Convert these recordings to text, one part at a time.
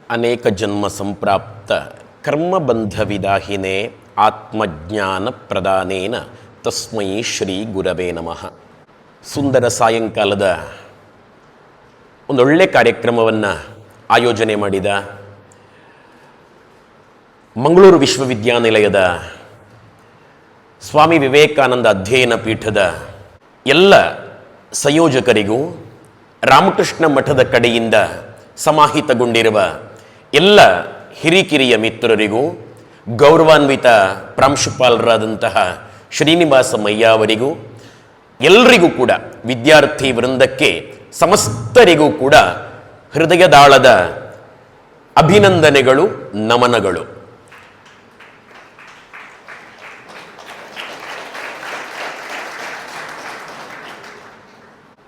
ಅನೇಕ ಜನ್ಮ ಸಂಪ್ರಾಪ್ತ ಕರ್ಮಬಂಧ ವಿದಾಹಿನೇ ಆತ್ಮಜ್ಞಾನ ಪ್ರದಾನೇನ ತಸ್ಮೈ ಶ್ರೀ ಗುರವೇ ನಮಃ. ಸುಂದರ ಸಾಯಂಕಾಲದ ಒಂದೊಳ್ಳೆ ಕಾರ್ಯಕ್ರಮವನ್ನು ಆಯೋಜನೆ ಮಾಡಿದ ಮಂಗಳೂರು ವಿಶ್ವವಿದ್ಯಾನಿಲಯದ ಸ್ವಾಮಿ ವಿವೇಕಾನಂದ ಅಧ್ಯಯನ ಪೀಠದ ಎಲ್ಲ ಸಂಯೋಜಕರಿಗೂ, ರಾಮಕೃಷ್ಣ ಮಠದ ಕಡೆಯಿಂದ ಸಮಾಹಿತಗೊಂಡಿರುವ ಎಲ್ಲ ಹಿರಿಕಿರಿಯ ಮಿತ್ರರಿಗೂ, ಗೌರವಾನ್ವಿತ ಪ್ರಾಂಶುಪಾಲರಾದಂತಹ ಶ್ರೀನಿವಾಸ ಮಯ್ಯ ಅವರಿಗೂ, ಎಲ್ಲರಿಗೂ ಕೂಡ, ವಿದ್ಯಾರ್ಥಿ ವೃಂದಕ್ಕೆ ಸಮಸ್ತರಿಗೂ ಕೂಡ ಹೃದಯದಾಳದ ಅಭಿನಂದನೆಗಳು, ನಮನಗಳು.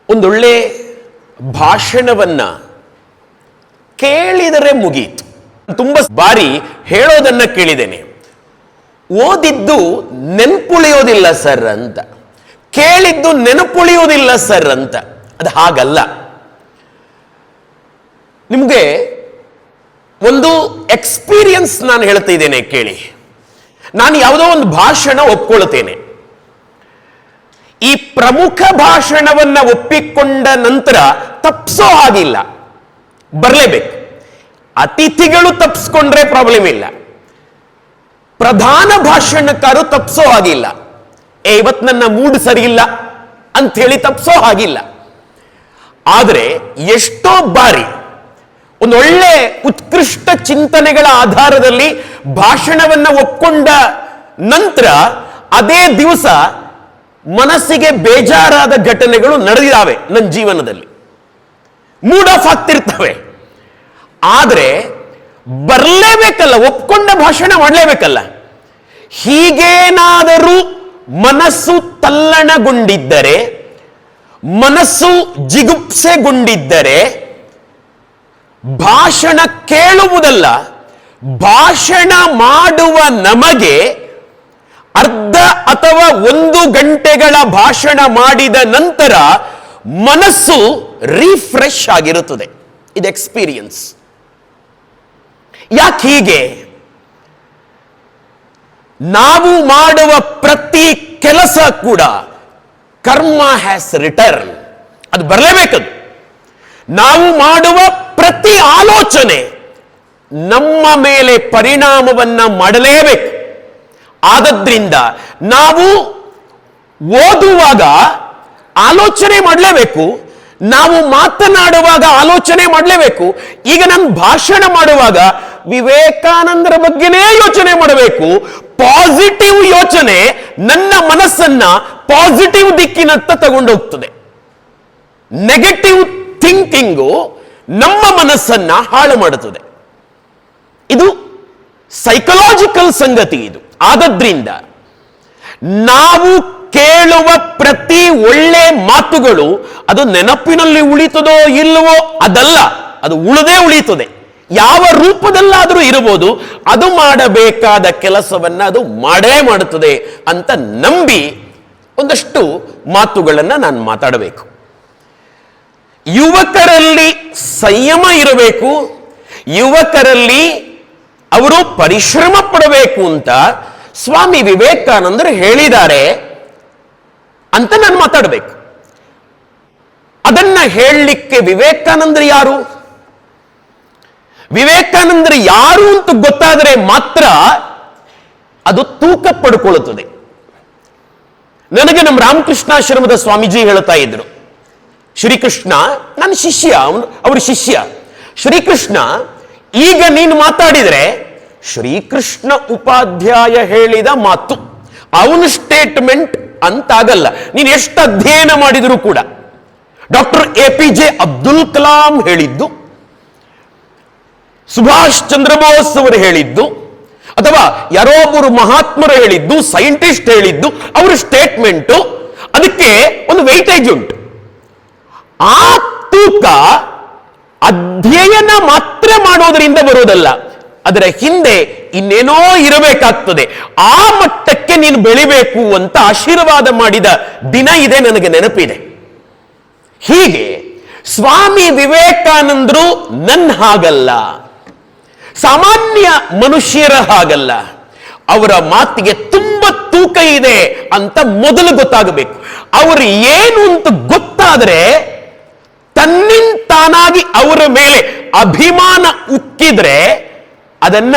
ಒಂದೊಳ್ಳೆ ಭಾಷಣವನ್ನ ಕೇಳಿದರೆ ಮುಗೀತು. ತುಂಬ ಬಾರಿ ಹೇಳೋದನ್ನ ಕೇಳಿದ್ದೇನೆ, ಓದಿದ್ದು ನೆನಪುಳಿಯೋದಿಲ್ಲ ಸರ್ ಅಂತ, ಕೇಳಿದ್ದು ನೆನಪುಳಿಯೋದಿಲ್ಲ ಸರ್ ಅಂತ. ಅದು ಹಾಗಲ್ಲ. ನಿಮಗೆ ಒಂದು ಎಕ್ಸ್ಪೀರಿಯನ್ಸ್ ನಾನು ಹೇಳ್ತಾ ಇದ್ದೇನೆ ಕೇಳಿ. ನಾನು ಯಾವುದೋ ಒಂದು ಭಾಷಣ ಒಪ್ಕೊಳ್ತೇನೆ. ಈ ಪ್ರಮುಖ ಭಾಷಣವನ್ನ ಒಪ್ಪಿಕೊಂಡ ನಂತರ ತಪ್ಪಿಸೋ ಹಾಗಿಲ್ಲ, ಬರಲೇಬೇಕು. ಅತಿಥಿಗಳು ತಪ್ಪಿಸ್ಕೊಂಡ್ರೆ ಪ್ರಾಬ್ಲಮ್ ಇಲ್ಲ, ಪ್ರಧಾನ ಭಾಷಣಕಾರರು ತಪ್ಪಿಸೋ ಹಾಗಿಲ್ಲ. ಇವತ್ತು ನನ್ನ ಮೂಡ್ ಸರಿ ಇಲ್ಲ ಅಂತ ಹೇಳಿ ತಪ್ಪಿಸೋ ಹಾಗಿಲ್ಲ. ಆದರೆ ಎಷ್ಟೋ ಬಾರಿ ಒಂದೊಳ್ಳೆ ಉತ್ಕೃಷ್ಟ ಚಿಂತನೆಗಳ ಆಧಾರದಲ್ಲಿ ಭಾಷಣವನ್ನ ಒಪ್ಕೊಂಡ ನಂತರ ಅದೇ ದಿವಸ ಮನಸ್ಸಿಗೆ ಬೇಜಾರಾದ ಘಟನೆಗಳು ನಡೆದಿದ್ದಾವೆ ನನ್ನ ಜೀವನದಲ್ಲಿ. ಮೂಡ್ ಆಫ್ ಆಗ್ತಿರ್ತವೆ. ಆದರೆ ಬರಲೇಬೇಕಲ್ಲ, ಒಪ್ಕೊಂಡ ಭಾಷಣ ಮಾಡಲೇಬೇಕಲ್ಲ. ಹೀಗೇನಾದರೂ ಮನಸ್ಸು ತಲ್ಲಣಗೊಂಡಿದ್ದರೆ, ಮನಸ್ಸು ಜಿಗುಪ್ಸೆಗೊಂಡಿದ್ದರೆ, ಭಾಷಣ ಕೇಳುವುದಲ್ಲ, ಭಾಷಣ ಮಾಡುವ ನಮಗೆ ಅರ್ಧ ಅಥವಾ 1 ಗಂಟೆಗಳ ಭಾಷಣ ಮಾಡಿದ ನಂತರ ಮನಸ್ಸು ರಿಫ್ರೆಶ್ ಆಗಿರುತ್ತದೆ. ಇದು ಎಕ್ಸ್ಪೀರಿಯನ್ಸ್. ಯಾಕೆ ಹೀಗೆ? ನಾವು ಮಾಡುವ ಪ್ರತಿ ಕೆಲಸ ಕೂಡ ಕರ್ಮ ಹ್ಯಾಸ್ ರಿಟರ್ನ್, ಅದು ಬರಲೇಬೇಕದು. ನಾವು ಮಾಡುವ ಪ್ರತಿ ಆಲೋಚನೆ ನಮ್ಮ ಮೇಲೆ ಪರಿಣಾಮವನ್ನ ಮಾಡಲೇಬೇಕು. ಆದದ್ರಿಂದ ನಾವು ಓದುವಾಗ ಆಲೋಚನೆ ಮಾಡಲೇಬೇಕು, ನಾವು ಮಾತನಾಡುವಾಗ ಆಲೋಚನೆ ಮಾಡಲೇಬೇಕು. ಈಗ ನಾನು ಭಾಷಣ ಮಾಡುವಾಗ ವಿವೇಕಾನಂದರ ಬಗ್ಗೆನೇ ಯೋಚನೆ ಮಾಡಬೇಕು. ಪಾಸಿಟಿವ್ ಯೋಚನೆ ನನ್ನ ಮನಸ್ಸನ್ನ ಪಾಸಿಟಿವ್ ದಿಕ್ಕಿನತ್ತ ತಗೊಂಡೋಗ್ತದೆ. ನೆಗೆಟಿವ್ ಥಿಂಕಿಂಗು ನಮ್ಮ ಮನಸ್ಸನ್ನ ಹಾಳು ಮಾಡುತ್ತದೆ. ಇದು ಸೈಕಲಾಜಿಕಲ್ ಸಂಗತಿ. ಇದು ಆದದ್ರಿಂದ ನಾವು ಕೇಳುವ ಪ್ರತಿ ಒಳ್ಳೆ ಮಾತುಗಳು ಅದು ನೆನಪಿನಲ್ಲಿ ಉಳಿತದೋ ಇಲ್ಲವೋ ಅದಲ್ಲ, ಅದು ಉಳಿದೇ ಉಳಿತದೆ. ಯಾವ ರೂಪದಲ್ಲಾದರೂ ಇರಬಹುದು, ಅದು ಮಾಡಬೇಕಾದ ಕೆಲಸವನ್ನ ಅದು ಮಾಡೇ ಮಾಡುತ್ತದೆ ಅಂತ ನಂಬಿ ಒಂದಷ್ಟು ಮಾತುಗಳನ್ನು ನಾನು ಮಾತಾಡಬೇಕು. ಯುವಕರಲ್ಲಿ ಸಂಯಮ ಇರಬೇಕು, ಯುವಕರಲ್ಲಿ ಅವರು ಪರಿಶ್ರಮ ಪಡಬೇಕು ಅಂತ ಸ್ವಾಮಿ ವಿವೇಕಾನಂದರು ಹೇಳಿದ್ದಾರೆ ಅಂತ ನಾನು ಮಾತಾಡಬೇಕು. ಅದನ್ನ ಹೇಳಲಿಕ್ಕೆ ವಿವೇಕಾನಂದರು ಯಾರು? ವಿವೇಕಾನಂದರು ಯಾರು ಅಂತ ಗೊತ್ತಾದರೆ ಮಾತ್ರ ಅದು ತೂಕ ಪಡ್ಕೊಳ್ಳುತ್ತದೆ. ನನಗೆ ನಮ್ಮ ರಾಮಕೃಷ್ಣಾಶ್ರಮದ ಸ್ವಾಮೀಜಿ ಹೇಳ್ತಾ ಇದ್ರು, ಶ್ರೀಕೃಷ್ಣ ನನ್ನ ಶಿಷ್ಯ, ಅವ್ರ ಶಿಷ್ಯ. ಶ್ರೀಕೃಷ್ಣ, ಈಗ ನೀನು ಮಾತಾಡಿದರೆ ಶ್ರೀಕೃಷ್ಣ ಉಪಾಧ್ಯಾಯ ಹೇಳಿದ ಮಾತು, ಅವನ ಸ್ಟೇಟ್ಮೆಂಟ್ ಅಂತಾಗಲ್ಲ. ನೀನು ಎಷ್ಟು ಅಧ್ಯಯನ ಮಾಡಿದರೂ ಕೂಡ ಡಾಕ್ಟರ್ APJ ಅಬ್ದುಲ್ ಕಲಾಂ ಹೇಳಿದ್ದು, ಸುಭಾಷ್ ಚಂದ್ರ ಬೋಸ್ ಅವರು ಹೇಳಿದ್ದು, ಅಥವಾ ಯಾರೋ ಒಬ್ಬರು ಮಹಾತ್ಮರು ಹೇಳಿದ್ದು, ಸೈಂಟಿಸ್ಟ್ ಹೇಳಿದ್ದು, ಅವರ ಸ್ಟೇಟ್ಮೆಂಟು, ಅದಕ್ಕೆ ಒಂದು ವೆಯ್ಟೇಜ್ ಉಂಟು. ಆ ತೂಕ ಅಧ್ಯಯನ ಮಾತ್ರ ಮಾಡೋದರಿಂದ ಬರೋದಲ್ಲ, ಅದರ ಹಿಂದೆ ಇನ್ನೇನೋ ಇರಬೇಕಾಗ್ತದೆ. ಆ ಮಟ್ಟಕ್ಕೆ ನೀನು ಬೆಳಿಬೇಕು ಅಂತ ಆಶೀರ್ವಾದ ಮಾಡಿದ ದಿನ ಇದೆ, ನನಗೆ ನೆನಪಿದೆ. ಹೀಗೆ ಸ್ವಾಮಿ ವಿವೇಕಾನಂದರು ನನ್ನ ಹಾಗಲ್ಲ. ಸಾಮಾನ್ಯ ಮನುಷ್ಯರ ಹಾಗಲ್ಲ. ಅವರ ಮಾತಿಗೆ ತುಂಬಾ ತೂಕ ಇದೆ ಅಂತ ಮೊದಲು ಗೊತ್ತಾಗಬೇಕು. ಅವರು ಏನು ಅಂತ ಗೊತ್ತಾದರೆ ತನ್ನಿಂತಾನಾಗಿ ಅವರ ಮೇಲೆ ಅಭಿಮಾನ ಉಕ್ಕಿದ್ರೆ ಅದನ್ನ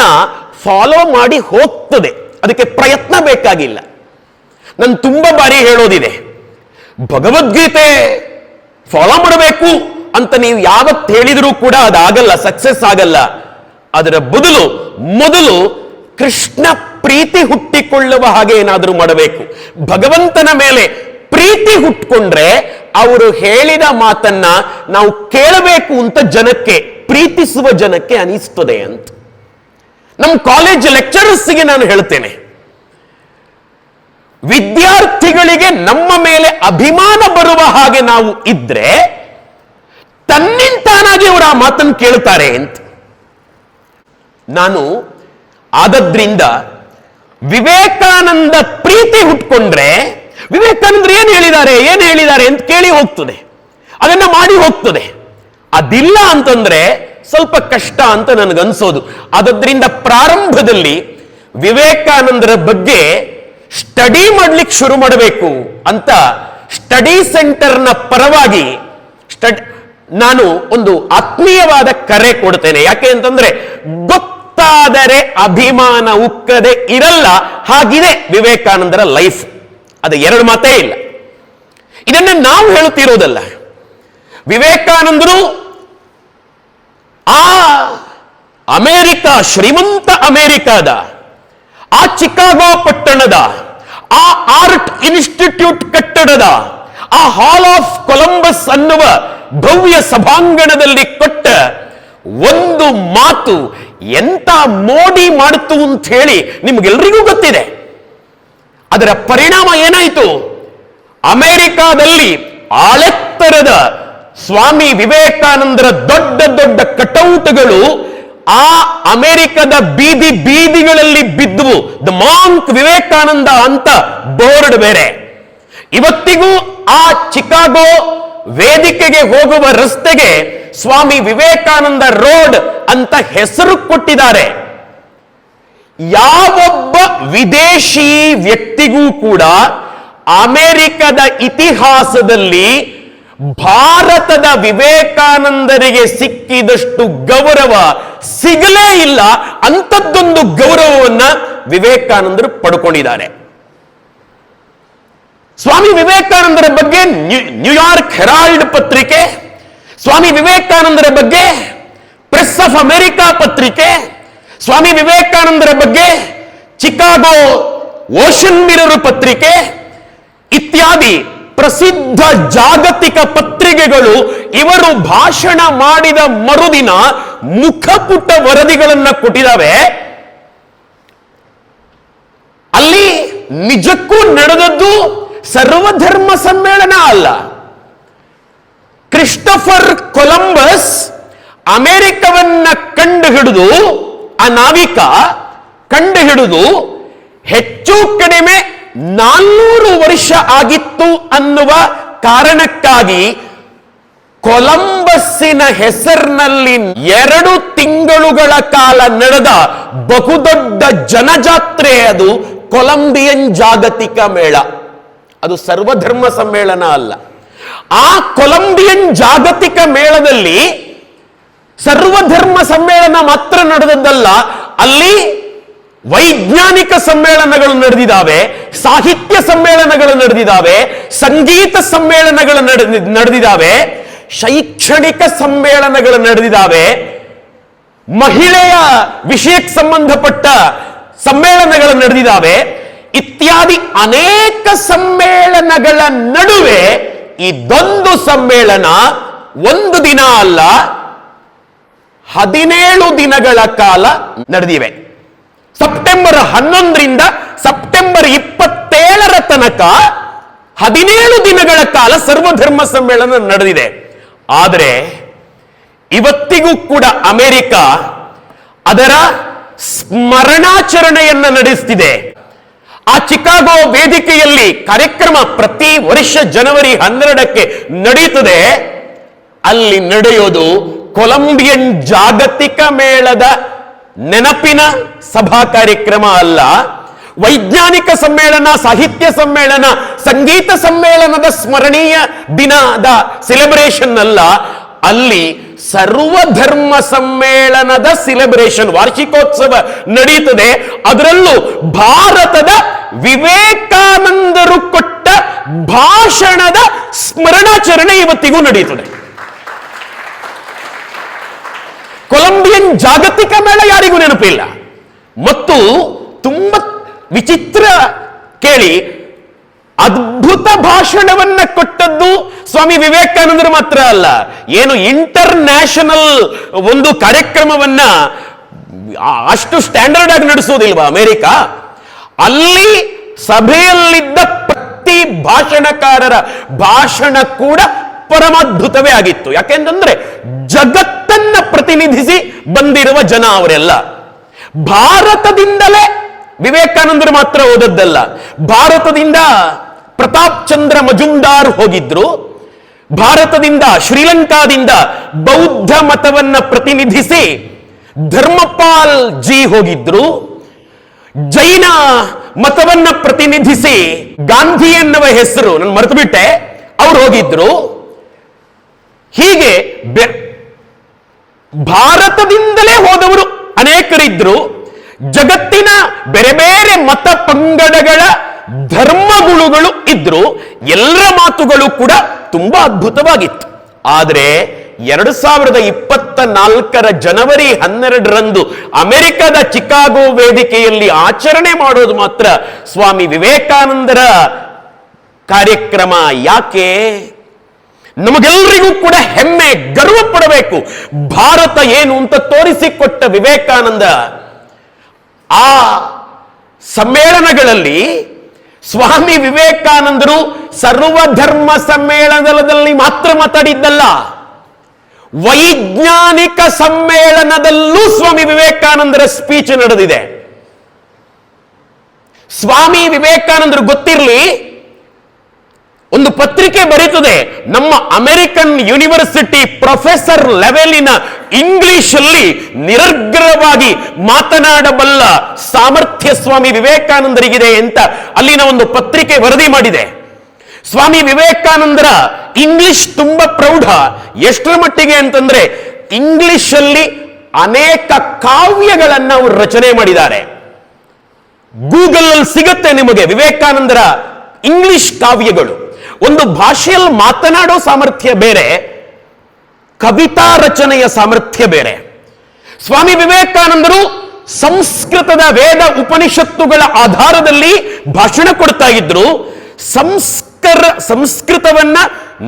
ಫಾಲೋ ಮಾಡಿ ಹೋಗ್ತದೆ. ಅದಕ್ಕೆ ಪ್ರಯತ್ನ ಬೇಕಾಗಿಲ್ಲ. ನಾನು ತುಂಬಾ ಬಾರಿ ಹೇಳೋದಿದೆ, ಭಗವದ್ಗೀತೆ ಫಾಲೋ ಮಾಡಬೇಕು ಅಂತ ನೀವು ಯಾವತ್ತು ಹೇಳಿದರೂ ಕೂಡ ಅದಾಗಲ್ಲ, ಸಕ್ಸಸ್ ಆಗಲ್ಲ. ಅದರ ಬದಲು ಮೊದಲು ಕೃಷ್ಣ ಪ್ರೀತಿ ಹುಟ್ಟಿಕೊಳ್ಳುವ ಹಾಗೆ ಏನಾದರೂ ಮಾಡಬೇಕು. ಭಗವಂತನ ಮೇಲೆ ಪ್ರೀತಿ ಹುಟ್ಕೊಂಡ್ರೆ ಅವರು ಹೇಳಿದ ಮಾತನ್ನ ನಾವು ಕೇಳಬೇಕು ಅಂತ ಜನಕ್ಕೆ, ಪ್ರೀತಿಸುವ ಜನಕ್ಕೆ ಅನಿಸ್ತದೆ ಅಂತ. ನಮ್ಮ ಕಾಲೇಜ್ ಲೆಕ್ಚರರ್ಸ್ಗೆ ನಾನು ಹೇಳ್ತೇನೆ, ವಿದ್ಯಾರ್ಥಿಗಳಿಗೆ ನಮ್ಮ ಮೇಲೆ ಅಭಿಮಾನ ಬರುವ ಹಾಗೆ ನಾವು ಇದ್ರೆ ತನ್ನಿಂತಾನಾಗಿ ಅವರು ಆ ಮಾತನ್ನು ಕೇಳ್ತಾರೆ ಅಂತ. ನಾನು ಆದದ್ರಿಂದ ವಿವೇಕಾನಂದ ಪ್ರೀತಿ ಹುಟ್ಕೊಂಡ್ರೆ ವಿವೇಕಾನಂದರು ಏನು ಹೇಳಿದ್ದಾರೆ ಅಂತ ಕೇಳಿ ಹೋಗ್ತದೆ, ಅದನ್ನ ಮಾಡಿ ಹೋಗ್ತದೆ. ಅದಿಲ್ಲ ಅಂತಂದ್ರೆ ಸ್ವಲ್ಪ ಕಷ್ಟ ಅಂತ ನನಗನ್ಸೋದು. ಆದದ್ರಿಂದ ಪ್ರಾರಂಭದಲ್ಲಿ ವಿವೇಕಾನಂದರ ಬಗ್ಗೆ ಸ್ಟಡಿ ಮಾಡ್ಲಿಕ್ಕೆ ಶುರು ಮಾಡಬೇಕು ಅಂತ ಸ್ಟಡಿ ಸೆಂಟರ್ನ ಪರವಾಗಿ ನಾನು ಒಂದು ಆತ್ಮೀಯವಾದ ಕರೆ ಕೊಡ್ತೇನೆ. ಯಾಕೆ ಅಂತಂದ್ರೆ ಗೊತ್ತಾದರೆ ಅಭಿಮಾನ ಉಕ್ಕದೆ ಇರಲ್ಲ, ಹಾಗಿದೆ ವಿವೇಕಾನಂದರ ಲೈಫ್. ಅದು ಎರಡು ಮಾತೇ ಇಲ್ಲ. ಇದನ್ನ ನಾವು ಹೇಳುತ್ತಿರೋದಲ್ಲ. ವಿವೇಕಾನಂದರು ಆ ಅಮೆರಿಕ, ಶ್ರೀಮಂತ ಅಮೆರಿಕದ ಆ ಚಿಕಾಗೋ ಪಟ್ಟಣದ ಆ ಆರ್ಟ್ ಇನ್ಸ್ಟಿಟ್ಯೂಟ್ ಕಟ್ಟಡದ ಆ ಹಾಲ್ ಆಫ್ ಕೊಲಂಬಸ್ ಅನ್ನುವ ಭವ್ಯ ಸಭಾಂಗಣದಲ್ಲಿ ಕೊಟ್ಟ ಒಂದು ಮಾತು ಎಂತ ಮೋಡಿ ಮಾಡಿತು ಅಂತ ಹೇಳಿ ನಿಮ್ಗೆಲ್ರಿಗೂ ಗೊತ್ತಿದೆ. ಅದರ ಪರಿಣಾಮ ಏನಾಯಿತು? ಅಮೆರಿಕಾದಲ್ಲಿ ಆಳೆತ್ತರದ ಸ್ವಾಮಿ ವಿವೇಕಾನಂದರ ದೊಡ್ಡ ದೊಡ್ಡ ಕಟೌಟ್ಗಳು ಆ ಅಮೆರಿಕದ ಬೀದಿ ಬೀದಿಗಳಲ್ಲಿ ಬಿದ್ದುವು. ದ ಮಾಂಕ್ ವಿವೇಕಾನಂದ ಅಂತ ಬೋರ್ಡ್ ಬೇರೆ. ಇವತ್ತಿಗೂ ಆ ಚಿಕಾಗೋ ವೇದಿಕೆಗೆ ಹೋಗುವ ರಸ್ತೆಗೆ ಸ್ವಾಮಿ ವಿವೇಕಾನಂದ ರೋಡ್ ಅಂತ ಹೆಸರು ಕೊಟ್ಟಿದ್ದಾರೆ. ಯಾವೊಬ್ಬ ವಿದೇಶಿ ವ್ಯಕ್ತಿಗೂ ಕೂಡ ಅಮೆರಿಕದ ಇತಿಹಾಸದಲ್ಲಿ ಭಾರತದ ವಿವೇಕಾನಂದರಿಗೆ ಸಿಕ್ಕಿದಷ್ಟು ಗೌರವ ಸಿಗಲೇ ಇಲ್ಲ. ಅಂಥದ್ದೊಂದು ಗೌರವವನ್ನ ವಿವೇಕಾನಂದರು ಪಡ್ಕೊಂಡಿದ್ದಾರೆ. ಸ್ವಾಮಿ ವಿವೇಕಾನಂದರ ಬಗ್ಗೆ ನ್ಯೂಯಾರ್ಕ್ ಹೆರಾಲ್ಡ್ ಪತ್ರಿಕೆ, ಸ್ವಾಮಿ ವಿವೇಕಾನಂದರ ಬಗ್ಗೆ ಪ್ರೆಸ್ ಆಫ್ ಅಮೆರಿಕಾ ಪತ್ರಿಕೆ, ಸ್ವಾಮಿ ವಿವೇಕಾನಂದರ ಬಗ್ಗೆ ಚಿಕಾಗೋ ಓಷನ್ ಮಿರರ್ ಪತ್ರಿಕೆ ಇತ್ಯಾದಿ ಪ್ರಸಿದ್ಧ ಜಾಗತಿಕ ಪತ್ರಿಕೆಗಳು ಇವರು ಭಾಷಣ ಮಾಡಿದ ಮರುದಿನ ಮುಖಪುಟ ವರದಿಗಳನ್ನ ಕೊಟ್ಟಿದ್ದಾವೆ. ಅಲ್ಲಿ ನಿಜಕ್ಕೂ ನಡೆದದ್ದು ಸರ್ವಧರ್ಮ ಸಮ್ಮೇಳನ ಅಲ್ಲ. ಕ್ರಿಸ್ಟೋಫರ್ ಕೊಲಂಬಸ್ ಅಮೆರಿಕವನ್ನ ಕಂಡು ಹಿಡಿದು, ಆ ನಾವಿಕ ಕಂಡು ಹಿಡಿದು ಹೆಚ್ಚು ಕಡಿಮೆ 400 ವರ್ಷ ಆಗಿತ್ತು ಅನ್ನುವ ಕಾರಣಕ್ಕಾಗಿ ಕೊಲಂಬಸ್ಸಿನ ಹೆಸರಿನಲ್ಲಿ 2 ತಿಂಗಳುಗಳ ಕಾಲ ನಡೆದ ಬಹುದೊಡ್ಡ ಜನಜಾತ್ರೆ ಅದು ಕೊಲಂಬಿಯನ್ ಜಾಗತಿಕ ಮೇಳ. ಅದು ಸರ್ವಧರ್ಮ ಸಮ್ಮೇಳನ ಅಲ್ಲ. ಆ ಕೊಲಂಬಿಯನ್ ಜಾಗತಿಕ ಮೇಳದಲ್ಲಿ ಸರ್ವಧರ್ಮ ಸಮ್ಮೇಳನ ಮಾತ್ರ ನಡೆದದ್ದಲ್ಲ, ಅಲ್ಲಿ ವೈಜ್ಞಾನಿಕ ಸಮ್ಮೇಳನಗಳು ನಡೆದಿದ್ದಾವೆ, ಸಾಹಿತ್ಯ ಸಮ್ಮೇಳನಗಳು ನಡೆದಿದ್ದಾವೆ, ಸಂಗೀತ ಸಮ್ಮೇಳನಗಳು ನಡೆದಿದ್ದಾವೆ, ಶೈಕ್ಷಣಿಕ ಸಮ್ಮೇಳನಗಳು ನಡೆದಿದ್ದಾವೆ, ಮಹಿಳೆಯ ವಿಷಯಕ್ಕೆ ಸಂಬಂಧಪಟ್ಟ ಸಮ್ಮೇಳನಗಳು ನಡೆದಿದ್ದಾವೆ ಇತ್ಯಾದಿ ಅನೇಕ ಸಮ್ಮೇಳನಗಳ ನಡುವೆ ಇದೊಂದು ಸಮ್ಮೇಳನ ಒಂದು ದಿನ ಅಲ್ಲ 17 ದಿನಗಳ ಕಾಲ ನಡೆದಿವೆ. ಸೆಪ್ಟೆಂಬರ್ 11ರಿಂದ ಸೆಪ್ಟೆಂಬರ್ 27ರ ತನಕ 17 ದಿನಗಳ ಕಾಲ ಸರ್ವಧರ್ಮ ಸಮ್ಮೇಳನ ನಡೆದಿದೆ. ಆದರೆ ಇವತ್ತಿಗೂ ಕೂಡ ಅಮೆರಿಕ ಅದರ ಸ್ಮರಣಾಚರಣೆಯನ್ನ ನಡೆಸ್ತಿದೆ. ಆ ಚಿಕಾಗೋ ವೇದಿಕೆಯಲ್ಲಿ ಕಾರ್ಯಕ್ರಮ ಪ್ರತಿ ವರ್ಷ ಜನವರಿ 12ಕ್ಕೆ ನಡೆಯುತ್ತದೆ. ಅಲ್ಲಿ ನಡೆಯೋದು ಕೊಲಂಬಿಯನ್ ಜಾಗತಿಕ ಮೇಳದ ನೆನಪಿನ ಸಭಾ ಕಾರ್ಯಕ್ರಮ ಅಲ್ಲ, ವೈಜ್ಞಾನಿಕ ಸಮ್ಮೇಳನ, ಸಾಹಿತ್ಯ ಸಮ್ಮೇಳನ, ಸಂಗೀತ ಸಮ್ಮೇಳನದ ಸ್ಮರಣೀಯ ದಿನದ ಸೆಲೆಬ್ರೇಷನ್ ಅಲ್ಲ, ಅಲ್ಲಿ ಸರ್ವಧರ್ಮ ಸಮ್ಮೇಳನದ ಸೆಲೆಬ್ರೇಷನ್, ವಾರ್ಷಿಕೋತ್ಸವ ನಡೀತದೆ. ಅದರಲ್ಲೂ ಭಾರತದ ವಿವೇಕಾನಂದರು ಕೊಟ್ಟ ಭಾಷಣದ ಸ್ಮರಣಾಚರಣೆ ಇವತ್ತಿಗೂ ನಡೀತದೆ. ಕೊಲಂಬಿಯನ್ ಜಾಗತಿಕ ಮೇಳ ಯಾರಿಗೂ ನೆನಪಿಲ್ಲ. ಮತ್ತು ತುಂಬಾ ವಿಚಿತ್ರ ಕೇಳಿ, ಅದ್ಭುತ ಭಾಷಣವನ್ನ ಕೊಟ್ಟದ್ದು ಸ್ವಾಮಿ ವಿವೇಕಾನಂದರು ಮಾತ್ರ ಅಲ್ಲ, ಏನು ಇಂಟರ್ನ್ಯಾಷನಲ್ ಒಂದು ಕಾರ್ಯಕ್ರಮವನ್ನ ಅಷ್ಟು ಸ್ಟ್ಯಾಂಡರ್ಡ್ ಆಗಿ ನಡೆಸೋದಿಲ್ವಾ ಅಮೆರಿಕ, ಅಲ್ಲಿ ಸಭೆಯಲ್ಲಿದ್ದ ಪ್ರತಿ ಭಾಷಣಕಾರರ ಭಾಷಣ ಕೂಡ ಪರಮಾದ್ಭುತವೇ ಆಗಿತ್ತು. ಯಾಕೆಂತಂದ್ರೆ ಜಗತ್ತನ್ನ ಪ್ರತಿನಿಧಿಸಿ ಬಂದಿರುವ ಜನ ಅವರೆಲ್ಲ. ಭಾರತದಿಂದಲೇ ವಿವೇಕಾನಂದರು ಮಾತ್ರ ಓದದ್ದಲ್ಲ, ಭಾರತದಿಂದ ಪ್ರತಾಪ್ ಚಂದ್ರ ಮಜುಂದಾರ್ ಹೋಗಿದ್ರು, ಭಾರತದಿಂದ ಶ್ರೀಲಂಕಾದಿಂದ ಬೌದ್ಧ ಮತವನ್ನ ಪ್ರತಿನಿಧಿಸಿ ಧರ್ಮಪಾಲ್ ಜಿ ಹೋಗಿದ್ರು, ಜೈನ ಮತವನ್ನ ಪ್ರತಿನಿಧಿಸಿ ಗಾಂಧಿ ಎನ್ನುವ ಹೆಸರು ನಾನು ಮರೆತು ಬಿಟ್ಟೆ, ಅವ್ರು ಹೋಗಿದ್ರು. ಹೀಗೆ ಭಾರತದಿಂದಲೇ ಹೋದವರು ಅನೇಕರಿದ್ರು. ಜಗತ್ತಿನ ಬೇರೆ ಬೇರೆ ಮತ ಪಂಗಡಗಳ ಧರ್ಮಗುಳುಗಳು ಇದ್ರು. ಎಲ್ಲರ ಮಾತುಗಳು ಕೂಡ ತುಂಬಾ ಅದ್ಭುತವಾಗಿತ್ತು. ಆದರೆ 2024 ಜನವರಿ 12ರಂದು ಅಮೆರಿಕದ ಚಿಕಾಗೋ ವೇದಿಕೆಯಲ್ಲಿ ಆಚರಣೆ ಮಾಡೋದು ಮಾತ್ರ ಸ್ವಾಮಿ ವಿವೇಕಾನಂದರ ಕಾರ್ಯಕ್ರಮ. ಯಾಕೆ? ನಮಗೆಲ್ಲರಿಗೂ ಕೂಡ ಹೆಮ್ಮೆ, ಗರ್ವ ಪಡಬೇಕು. ಭಾರತ ಏನು ಅಂತ ತೋರಿಸಿಕೊಟ್ಟ ವಿವೇಕಾನಂದ ಆ ಸಮ್ಮೇಳನಗಳಲ್ಲಿ ಸ್ವಾಮಿ ವಿವೇಕಾನಂದರು ಸರ್ವಧರ್ಮ ಸಮ್ಮೇಳನದಲ್ಲಿ ಮಾತ್ರ ಮಾತಾಡಿದ್ದಲ್ಲ, ವೈಜ್ಞಾನಿಕ ಸಮ್ಮೇಳನದಲ್ಲೂ ಸ್ವಾಮಿ ವಿವೇಕಾನಂದರ ಸ್ಪೀಚ್ ನಡೆದಿದೆ. ಸ್ವಾಮಿ ವಿವೇಕಾನಂದರು ಗೊತ್ತಿರಲಿ, ಒಂದು ಪತ್ರಿಕೆ ಬರೀತದೆ, ನಮ್ಮ ಅಮೆರಿಕನ್ ಯೂನಿವರ್ಸಿಟಿ ಪ್ರೊಫೆಸರ್ ಲೆವೆಲಿನ ಇಂಗ್ಲಿಷ್ ಅಲ್ಲಿ ನಿರರ್ಗಳವಾಗಿ ಮಾತನಾಡಬಲ್ಲ ಸಾಮರ್ಥ್ಯ ಸ್ವಾಮಿ ವಿವೇಕಾನಂದರಿಗಿದೆ ಅಂತ ಅಲ್ಲಿನ ಒಂದು ಪತ್ರಿಕೆ ವರದಿ ಮಾಡಿದೆ. ಸ್ವಾಮಿ ವಿವೇಕಾನಂದರ ಇಂಗ್ಲಿಷ್ ತುಂಬಾ ಪ್ರೌಢ. ಎಷ್ಟರ ಮಟ್ಟಿಗೆ ಅಂತಂದ್ರೆ ಇಂಗ್ಲಿಷ್ ಅಲ್ಲಿ ಅನೇಕ ಕಾವ್ಯಗಳನ್ನ ಅವರು ರಚನೆ ಮಾಡಿದ್ದಾರೆ. ಗೂಗಲ್ ಅಲ್ಲಿ ಸಿಗುತ್ತೆ ನಿಮಗೆ ವಿವೇಕಾನಂದರ ಇಂಗ್ಲಿಷ್ ಕಾವ್ಯಗಳು. ಒಂದು ಭಾಷೆಯಲ್ಲಿ ಮಾತನಾಡೋ ಸಾಮರ್ಥ್ಯ ಬೇರೆ, ಕವಿತಾ ರಚನೆಯ ಸಾಮರ್ಥ್ಯ ಬೇರೆ. ಸ್ವಾಮಿ ವಿವೇಕಾನಂದರು ಸಂಸ್ಕೃತದ ವೇದ ಉಪನಿಷತ್ತುಗಳ ಆಧಾರದಲ್ಲಿ ಭಾಷಣ ಕೊಡ್ತಾ ಇದ್ರು. ಸಂಸ್ಕೃತವನ್ನ